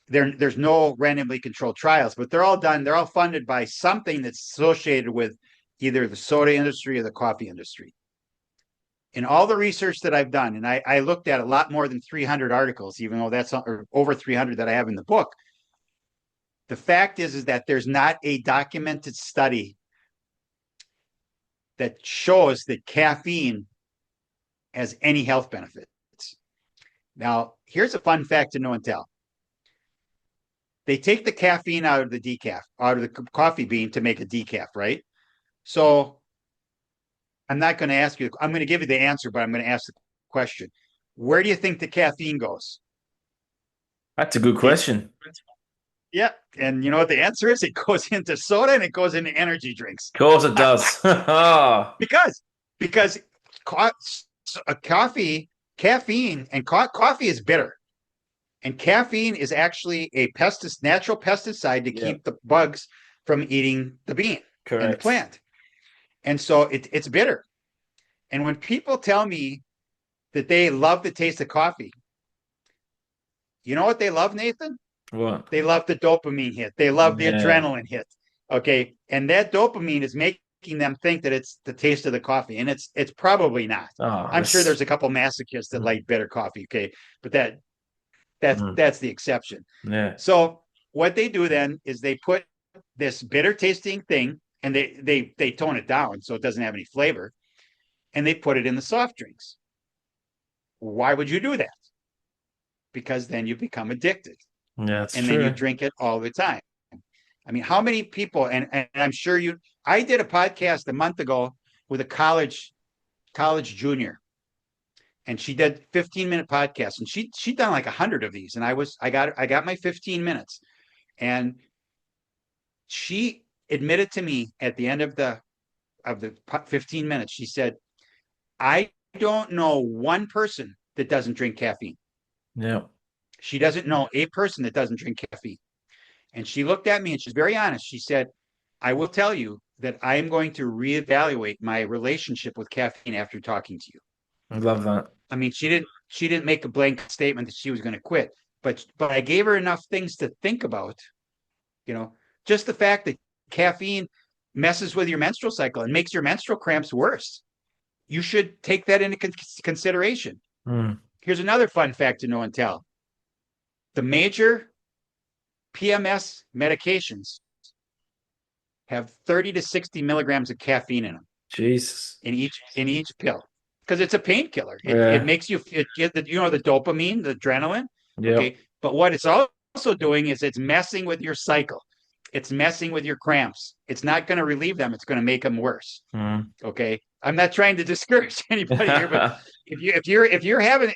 there's no randomly controlled trials, but they're all funded by something that's associated with either the soda industry or the coffee industry. In all the research that I've done, and I looked at a lot more than 300 articles, even though that's over 300 that I have in the book. The fact is that there's not a documented study that shows that caffeine has any health benefits. Now, here's a fun fact to know and tell. They take the caffeine out of the coffee bean to make a decaf, right? So I'm not going to ask you, I'm going to give you the answer, but I'm going to ask the question. Where do you think the caffeine goes? That's a good question. Yeah. And you know what the answer is? It goes into soda and it goes into energy drinks. Of course it does. Oh, because caffeine and coffee is bitter. And caffeine is actually a natural pesticide to yeah, keep the bugs from eating the bean and the correct. plant. And so it's bitter. And when people tell me that they love the taste of coffee, you know what they love, Nathan? What? They love the dopamine hit. They love the Yeah. adrenaline hit. Okay. And that dopamine is making them think that it's the taste of the coffee. And it's probably not. Oh, I'm sure this. there's a couple masochists that Mm, like bitter coffee. Okay. But that's mm, that's the exception. yeah. So what they do then is they put this bitter tasting thing and they tone it down so it doesn't have any flavor and they put it in the soft drinks. Why would you do that? Because then you become addicted Yeah, it's and then you true. drink it all the time. I mean, how many people, and I'm sure I did a podcast a month ago with a college junior, and she did 15-minute podcasts, and she'd done like 100 of these, and I got my 15 minutes, and she admitted to me at the end of the 15 minutes, she said, I don't know one person that doesn't drink caffeine. Yeah. She doesn't know a person that doesn't drink caffeine. And she looked at me and she's very honest. She said, I will tell you that I am going to reevaluate my relationship with caffeine after talking to you. I love that. I mean, she didn't make a blanket statement that she was going to quit, but I gave her enough things to think about, you know, just the fact that caffeine messes with your menstrual cycle and makes your menstrual cramps worse. You should take that into consideration. Mm. Here's another fun fact to know and tell. The major PMS medications have 30 to 60 milligrams of caffeine in them Jesus. in each pill because it's a painkiller. It Yeah. makes you the dopamine, the adrenaline. Yep. Okay, but what it's also doing is it's messing with your cycle. It's messing with your cramps. It's not going to relieve them. It's going to make them worse. Mm. Okay, I'm not trying to discourage anybody here, but if you're having,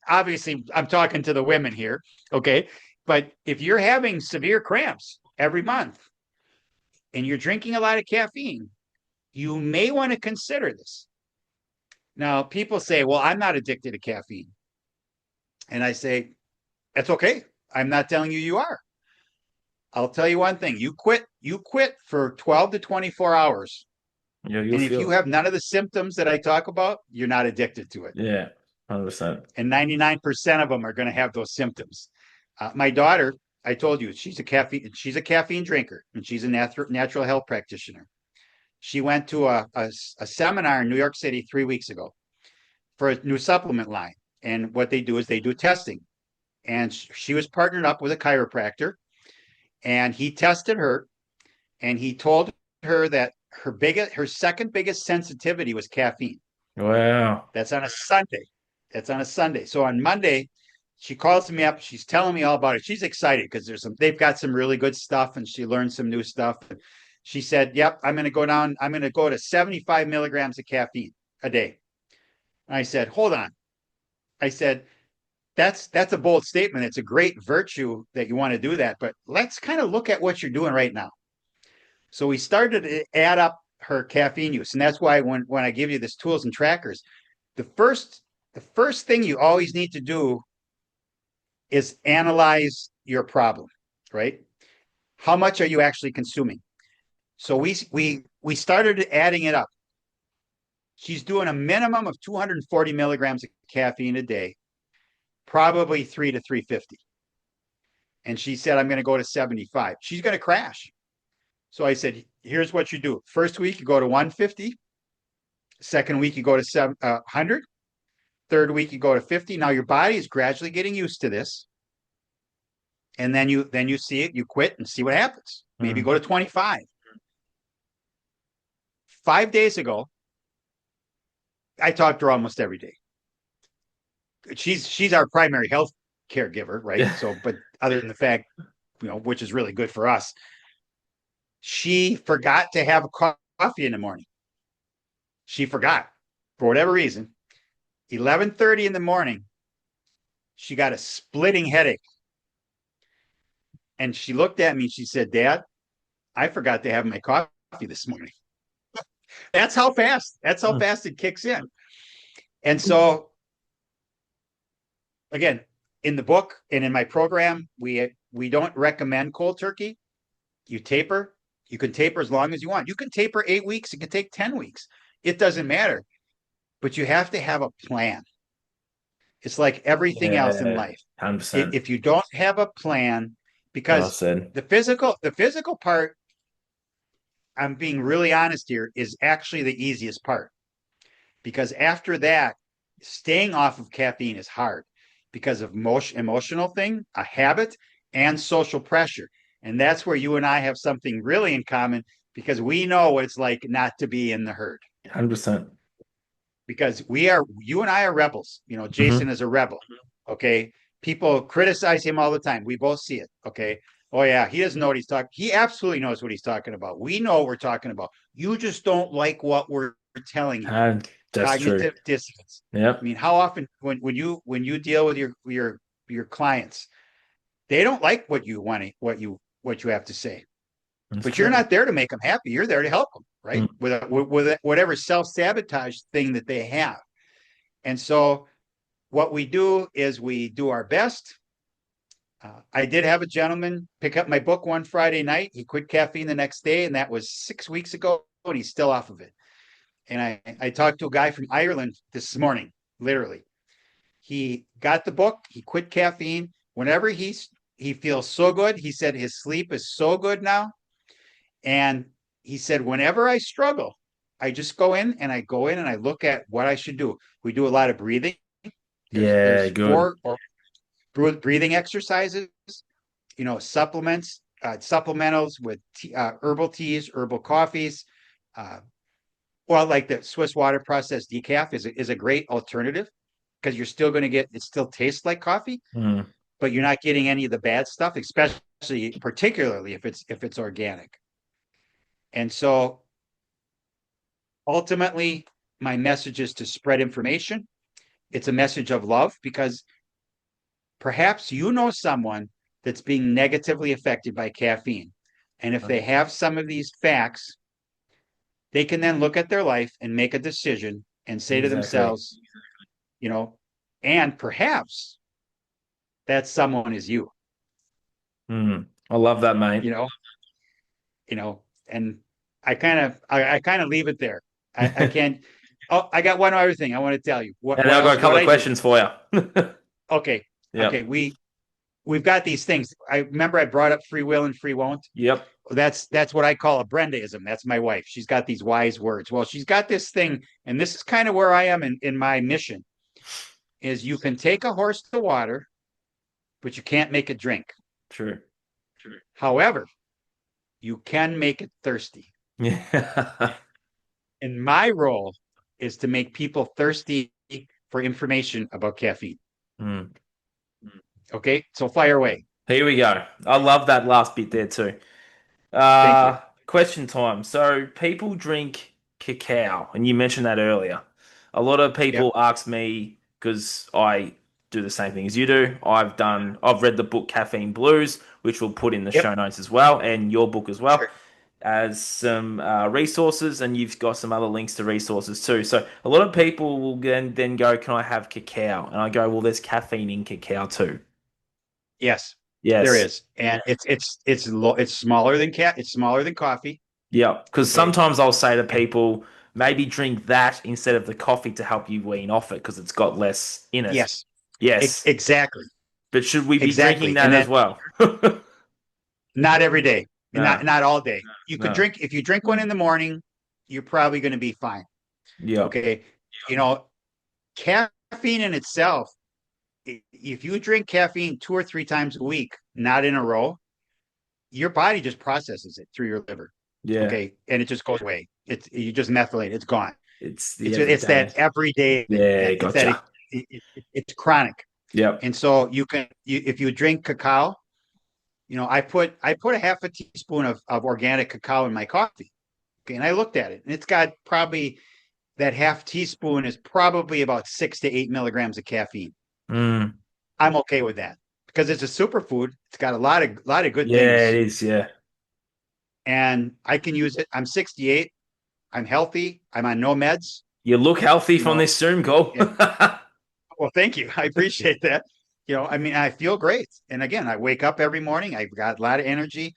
obviously I'm talking to the women here. Okay, but if you're having severe cramps every month and you're drinking a lot of caffeine, you may want to consider this. Now, people say, well, I'm not addicted to caffeine. And I say, that's okay. I'm not telling you you are. I'll tell you one thing. You quit for 12 to 24 hours. Yeah, you'll And if feel you it. have none of the symptoms that I talk about, you're not addicted to it. Yeah. 100%. And 99% of them are going to have those symptoms. My daughter, I told you, she's a caffeine drinker and she's a natural health practitioner. She went to a seminar in New York City 3 weeks ago for a new supplement line. And what they do is they do testing. And she was partnered up with a chiropractor, and he tested her, and he told her that her second biggest sensitivity was caffeine. Wow. That's on a Sunday. That's on a Sunday. So on Monday, she calls me up. She's telling me all about it. She's excited because they've got some really good stuff, and she learned some new stuff. She said, "Yep, I'm going to go down. I'm going to go to 75 milligrams of caffeine a day." And I said, "Hold on." I said, that's a bold statement. It's a great virtue that you want to do that, but let's kind of look at what you're doing right now. So we started to add up her caffeine use, and that's why when I give you this tools and trackers, the first thing you always need to do is analyze your problem, right? How much are you actually consuming? So we started adding it up. She's doing a minimum of 240 milligrams of caffeine a day, probably 3 to 350. And she said, I'm going to go to 75. She's going to crash. So I said, here's what you do. First week, you go to 150. Second week, you go to 100. Third week, you go to 50. Now your body is gradually getting used to this. And then you see it, you quit and see what happens. Maybe Mm. go to 25. 5 days ago, I talked to her almost every day. She's our primary health caregiver, right? Yeah. So, but other than the fact, which is really good for us, she forgot to have coffee in the morning. She forgot for whatever reason. 11:30 in the morning, she got a splitting headache. And she looked at me and she said, Dad, I forgot to have my coffee this morning. That's how fast it kicks in. And so again, in the book and in my program, we don't recommend cold turkey. You taper. You can taper as long as you want. You can taper 8 weeks. It can take 10 weeks. It doesn't matter. But you have to have a plan. It's like everything else in Yeah, life. 100%. If you don't have a plan, Well because said. the physical part, I'm being really honest here, is actually the easiest part. Because after that, staying off of caffeine is hard because of emotional thing, a habit, and social pressure. And that's where you and I have something really in common because we know what it's like not to be in the herd. 100%. Because you and I are rebels. Jason Hmm. is a rebel. Okay. People criticize him all the time. We both see it. Okay. Oh, yeah. He doesn't know what he's talking. He absolutely knows what he's talking about. We know what we're talking about. You just don't like what we're telling you. And that's true. Cognitive dissonance. I Yep. mean, how often when you deal with your clients, they don't like what you want to, what you have to say, That's but you're true. not there to make them happy. You're there to help them, right? Mm. With whatever self-sabotage thing that they have. And so what we do is we do our best. I did have a gentleman pick up my book one Friday night. He quit caffeine the next day, and that was 6 weeks ago, and he's still off of it. And I talked to a guy from Ireland this morning, literally. He got the book, he quit caffeine. Whenever he feels so good, he said his sleep is so good now. And he said, whenever I struggle, I just go in and I look at what I should do. We do a lot of breathing. Yeah, There's good. 4 breathing exercises, supplements, supplementals with herbal teas, herbal coffees. Uh, well, like the Swiss water processed decaf is a great alternative because you're still going to get it still tastes like coffee, Mm. but you're not getting any of the bad stuff, especially particularly if it's organic. And so ultimately, my message is to spread information. It's a message of love because perhaps you know someone that's being negatively affected by caffeine. And if they have some of these facts, they can then look at their life and make a decision and say to Exactly. themselves, you know, and perhaps that someone is you, Mm. I love that, you mate. know, and I kind of leave it there. I can't. Oh, I got one other thing I want to tell you. What And what I've got else? a What couple of I do? questions for you. Okay, okay. Yep. We've got these things. I remember I brought up free will and free won't. Yep. That's what I call a Brendaism. That's my wife. She's got these wise words. Well, she's got this thing, and this is kind of where I am in my mission. Is you can take a horse to water, but you can't make it drink. True. However, you can make it thirsty. Yeah. And my role is to make people thirsty for information about caffeine. Mm. Okay, so fire away. Here we go. I love that last bit there too. Thank you. Question time. So people drink cacao, and you mentioned that earlier. A lot of Yep. people ask me because I do the same thing as you do. I've read the book Caffeine Blues, which we'll put in the Yep. show notes as well, and your book as well Sure. as some resources, and you've got some other links to resources too. So a lot of people will then go, "Can I have cacao?" And I go, "Well, there's caffeine in cacao too." Yes, there Yes. is, and it's smaller than cat. It's smaller than coffee. Yeah, because Okay, sometimes I'll say to and people, maybe drink that instead of the coffee to help you wean off it because it's got less in it. yes, Yes, exactly, but should we be drinking exactly, that and as then well? not every day, and not No, not all day. You could no. drink if you drink one in the morning, you're probably going to be fine. Yep. Okay, you know, caffeine in itself. If you drink caffeine 2 or 3 times a week, not in a row, your body just processes it through your liver. Yeah. Okay, and it just goes away. You just methylate. It's gone. It's the It's that everyday. everyday thing. Yeah, It's that gotcha. it's chronic. Yep. And so if you drink cacao, I put a half a teaspoon of organic cacao in my coffee. Okay, and I looked at it, and it's got probably that half teaspoon is probably about 6 to 8 milligrams of caffeine. Mm. I'm okay with that because it's a superfood. It's got a lot of good Yeah, it things, is. Yeah. and I can use it. I'm 68. I'm healthy. I'm on no meds. You look healthy You from know, this Zoom call. and well, thank you. I appreciate that. I mean, I feel great. And again, I wake up every morning. I've got a lot of energy.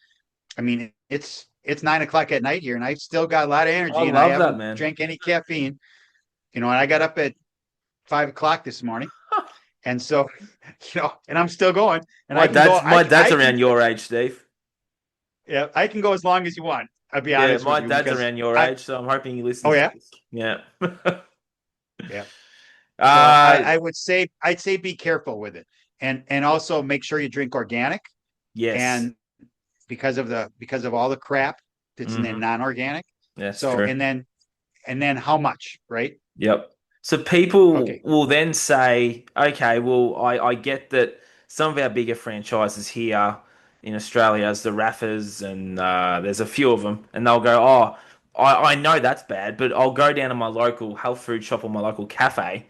I mean, it's 9 o'clock at night here, and I've still got a lot of I energy, and I love that, haven't man. drank any caffeine. And I got up at 5 o'clock this morning, and so and I'm still going, and My I can go. dad's my dad's I can around your age, Steve. yeah, I can go as long as you want. I'll be Yeah, honest with my you dad's because around your I age, so I'm hoping he oh listens to yeah this. Yeah. yeah. So Uh I would say I'd say be careful with it, and also make sure you drink organic, yes. and because of all the crap that's in the Hmm. non-organic. That's So true. and then how much, right? Yep. So people Okay, will then say, okay, well, I get that some of our bigger franchises here in Australia, as the Raffas, and there's a few of them, and they'll go, oh, I know that's bad, but I'll go down to my local health food shop or my local cafe,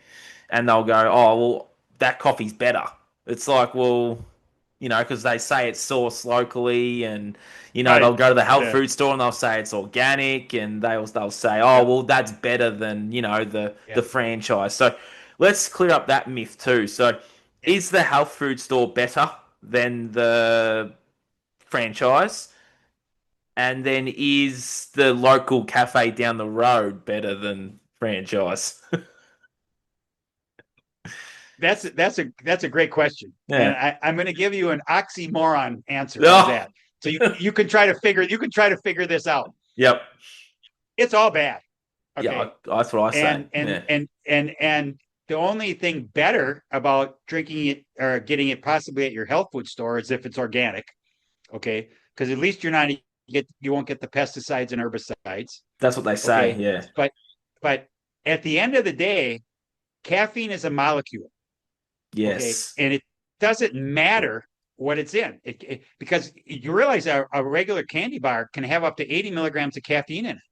and they'll go, oh, well, that coffee's better. It's like, well, because they say it's sourced locally, and right. they'll go to the health Yeah, food store and they'll say it's organic, and they'll say, oh, yep, well, that's better than the yep, franchise. So let's clear up that myth too. So yep. is the health food store better than the franchise? And then is the local cafe down the road better than franchise? That's a great question, and Yeah. I'm going to give you an oxymoron answer. How's Oh. that? So you can try to figure this out. Yep. It's all bad. Yeah, Okay, that's what I say. and and Yeah. and and and the only thing better about drinking it or getting it possibly at your health food store is if it's organic. Okay, because at least you won't get the pesticides and herbicides. That's what they say. Okay, Yeah. but but at the end of the day, caffeine is a molecule. Okay, Yes. and it doesn't matter what it's in because you realize a regular candy bar can have up to 80 milligrams of caffeine in it,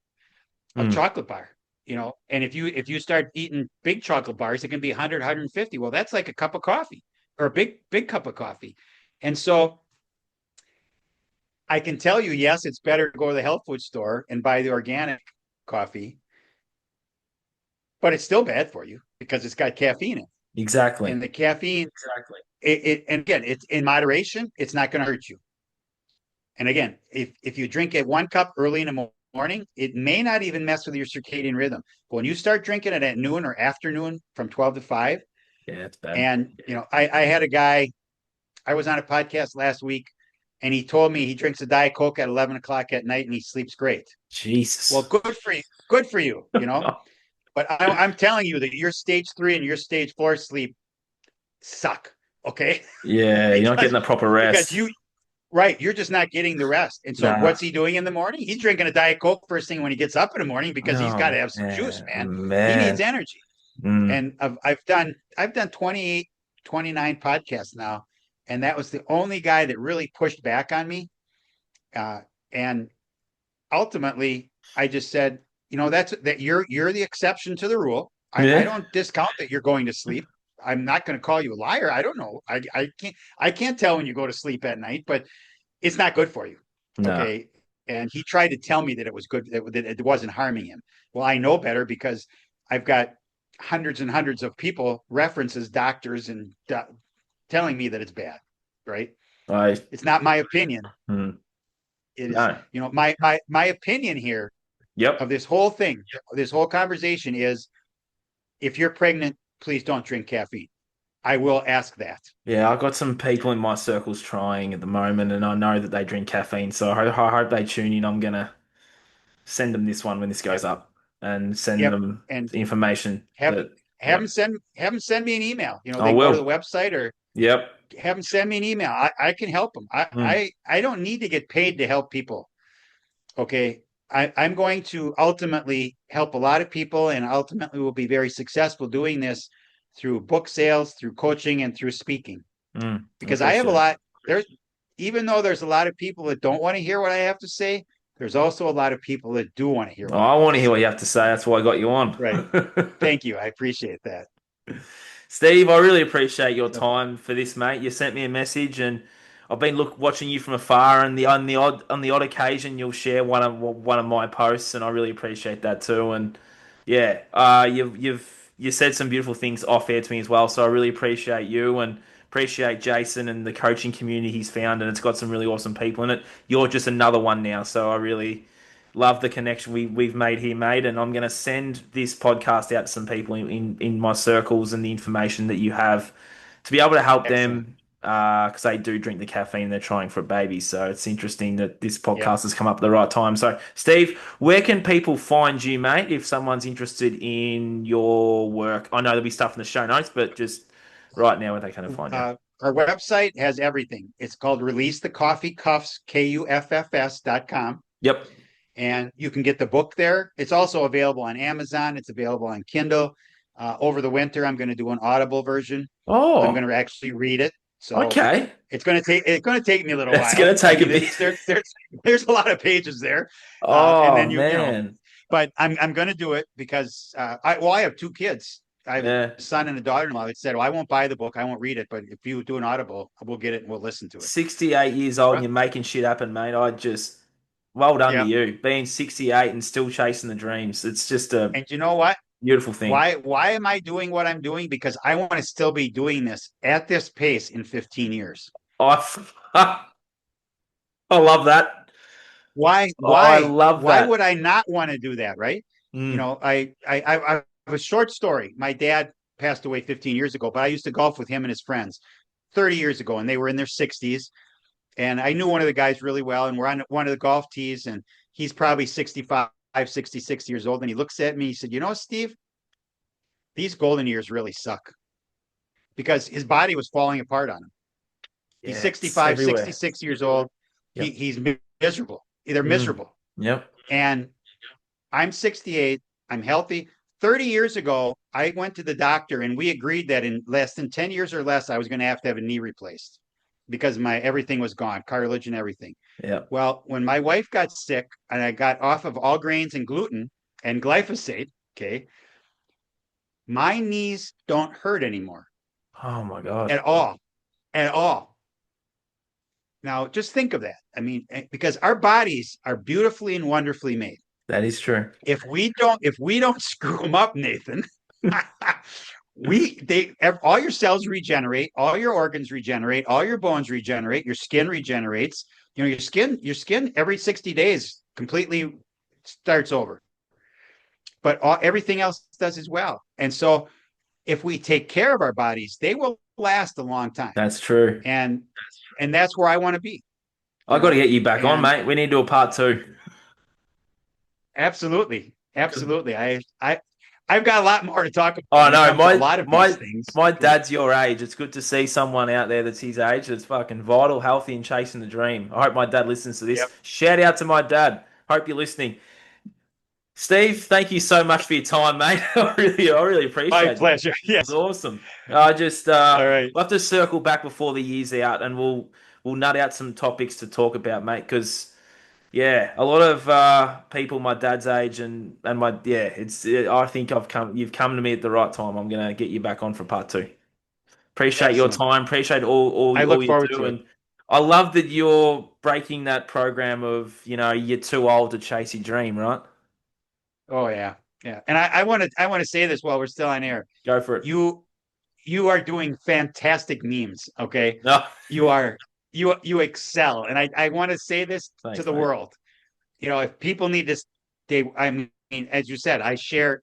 a Mm. chocolate bar. And if you start eating big chocolate bars, it can be 100, 150. Well, that's like a cup of coffee or a big cup of coffee. And so I can tell you, yes, it's better to go to the health food store and buy the organic coffee, but it's still bad for you because it's got caffeine in it. Exactly. And the caffeine, exactly. And again, it's in moderation, it's not going to hurt you. And again, if you drink it 1 cup early in the morning, it may not even mess with your circadian rhythm. But when you start drinking it at noon or afternoon from 12 to 5, Yeah, it's bad. and I had a guy, I was on a podcast last week, and he told me he drinks a Diet Coke at 11 o'clock at night and he sleeps great. Well, Jesus. good for you. Good for you. But I'm telling you that your stage 3 and your stage 4 sleep suck. Okay. Yeah, you're not getting because the proper because rest. you right, you're just not getting the rest. And so Nah. what's he doing in the morning? He's drinking a Diet Coke first thing when he gets up in the morning because he's got Oh, to have some juice, man. man. He needs Man. energy. Mm. And I've done 28, 29 podcasts now, and that was the only guy that really pushed back on me. And ultimately, I just said, that you're the exception to the rule. I Yeah. don't discount that you're going to sleep. I'm not going to call you a liar. I don't know. I can't tell when you go to sleep at night, but it's not good for you. No. Okay. And he tried to tell me that it was good, that it wasn't harming him. Well, I know better because I've got hundreds and hundreds of people, references, doctors, and telling me that it's bad. Right. I. It's not my opinion. Mm. It is, No. my opinion here Yep. of this whole thing, this whole conversation is if you're pregnant, please don't drink caffeine. I will ask that. Yeah, I've got some people in my circles trying at the moment, and I know that they drink caffeine, so I hope they tune in. I'm gonna send them this one when this goes Yep. up, and send Yep. them And the information have that. have them Yep. send me an email. I They can go to the will. website or Yep. have them send me an email. I can help them. I, Mm. I I don't need to get paid to help people. Okay. I'm going to ultimately help a lot of people and ultimately will be very successful doing this through book sales, through coaching, and through speaking. I Because I have a appreciate it. lot there's even though there's a lot of people that don't want to hear what I have to say, there's also a lot of people that do want to hear Oh, what I I have want to to hear what say. you have to say. That's why I got you on. Right. Thank you. I appreciate that. Steve, I really appreciate your Okay. time for this, mate. You sent me a message, and I've been watching you from afar, and on the odd occasion you'll share one of my posts, and I really appreciate that too. And yeah, you said some beautiful things off air to me as well, so I really appreciate you. And appreciate Jason and the coaching community he's found, and it's got some really awesome people in it. You're just another one now, so I really love the connection we've made here, mate. And I'm going to send this podcast out to some people in my circles and the information that you have to be able to help Excellent. them because they do drink the caffeine and they're trying for a baby. So it's interesting that this Yep. podcast has come up at the right time. So, Steve, where can people find you, mate, if someone's interested in your work? I know there'll be stuff in the show notes, but just right now, where they kind of find you. Our website has everything. It's called Release the Coffee Cuffs, KUFFS.com. Yep. And you can get the book there. It's also available on Amazon. It's available on Kindle. Over the winter, I'm going to do an Audible version. I'm going Oh, to actually read it. So okay. it's going to take me a little That's while. going to I take a mean, bit. there's a lot of pages there, and Oh, then man. but I'm going to do it because I have two kids. I have Yeah. a son and a daughter-in-law that said, "Well, I won't buy the book, I won't read it, but if you do an Audible, we'll get it and we'll listen to it." 68 years old and Well, you're making shit happen, mate. I just, well done to yeah. you. Being 68 and still chasing the dreams. It's just a And you know what? beautiful thing. Why am I doing what I'm doing? Because I want to still be doing this at this pace in 15 years. I, I love that. I love Why that. would I not want to do that? Right? You Mm, know, I have a short story. My dad passed away 15 years ago, but I used to golf with him and his friends 30 years ago, and they were in their 60s. And I knew one of the guys really well, and we're on one of the golf tees, and he's probably 65, 66 years old. And he looks at me, he said, "You know, Steve, these golden years really suck," because his body was falling apart on him. He's yeah, it's 65, everywhere. 66 years old. Yep. He's miserable. They're Mm, miserable. yep. And I'm 68. I'm healthy. 30 years ago, I went to the doctor and we agreed that in less than 10 years or less, I was going to have a knee replaced because my everything was gone, cartilage and everything. Yep. Well, when my wife got sick and I got off of all grains and gluten and glyphosate, okay, my knees don't hurt anymore Oh my God. at all, at all. Now, just think of that. I mean, because our bodies are beautifully and wonderfully made. That is true. If we don't screw them up, Nathan, all your cells regenerate, all your organs regenerate, all your bones regenerate, your skin regenerates. You know, your skin every 60 days completely starts over. But everything else does as well. And so if we take care of our bodies, they will last a long time. That's true. And that's where I want to be, I got to get you back on, And mate. We need to do a part two. absolutely, absolutely. I've got a lot more to talk about Oh when it no, comes to a my lot of these my things. my dad's your age. It's good to see someone out there that's his age that's fucking vital, healthy, and chasing the dream. I hope my dad listens to this. Yep. Shout out to my dad. Hope you're listening. Steve, thank you so much for your time, mate. I really My appreciate it. pleasure. It was Yes. awesome. I just All right. we'll have to circle back before the year's out, and we'll nut out some topics to talk about, mate. Because yeah, a lot of people my dad's age and my yeah, I think you've come to me at the right time. I'm gonna get you back on for part two. Appreciate your Excellent. time. Appreciate all I all look you forward do, to it. and I love that you're breaking that program of you're too old to chase your dream, right? Oh yeah. Yeah. And I want to say this while we're still on air. Go for it. You you are doing fantastic memes. Okay. No, You are you excel. And I want to say this to thanks, the mate. world. You know, if people need this, I mean, as you said, I share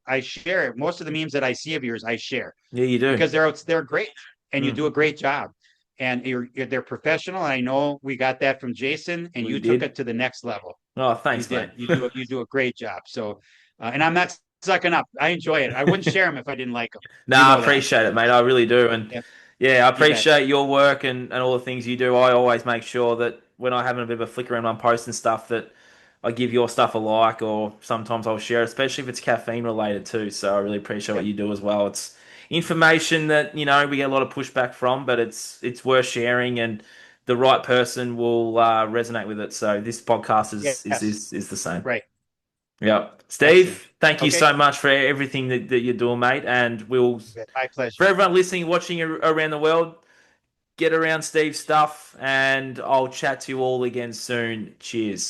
most of the memes that I see of yours, I share Yeah, you do. because they're great and you Mm, do a great job. And they're professional. And I know we got that from Jason, and we you took did. it to the next level. Oh, You thanks, mate. did. You do a great job. So, and I'm not sucking up. I enjoy it. I wouldn't share them if I didn't like them. You Nah, I know that. appreciate it, mate. I really do. And Yep. yeah, I You bet. appreciate your work and all the things you do. I always make sure that when I have a bit of a flick around on posts and stuff that I give your stuff a like or sometimes I'll share it, especially if it's caffeine related too. So I really appreciate what Yep. you do as well. It's information that, we get a lot of pushback from, but it's worth sharing and the right person will resonate with it. So this podcast Yes. is the same. Right. Yeah. Excellent. Steve, thank you Okay. so much for everything that you're doing, mate. And My for pleasure. everyone listening, watching around the world, get around Steve's stuff, and I'll chat to you all again soon. Cheers.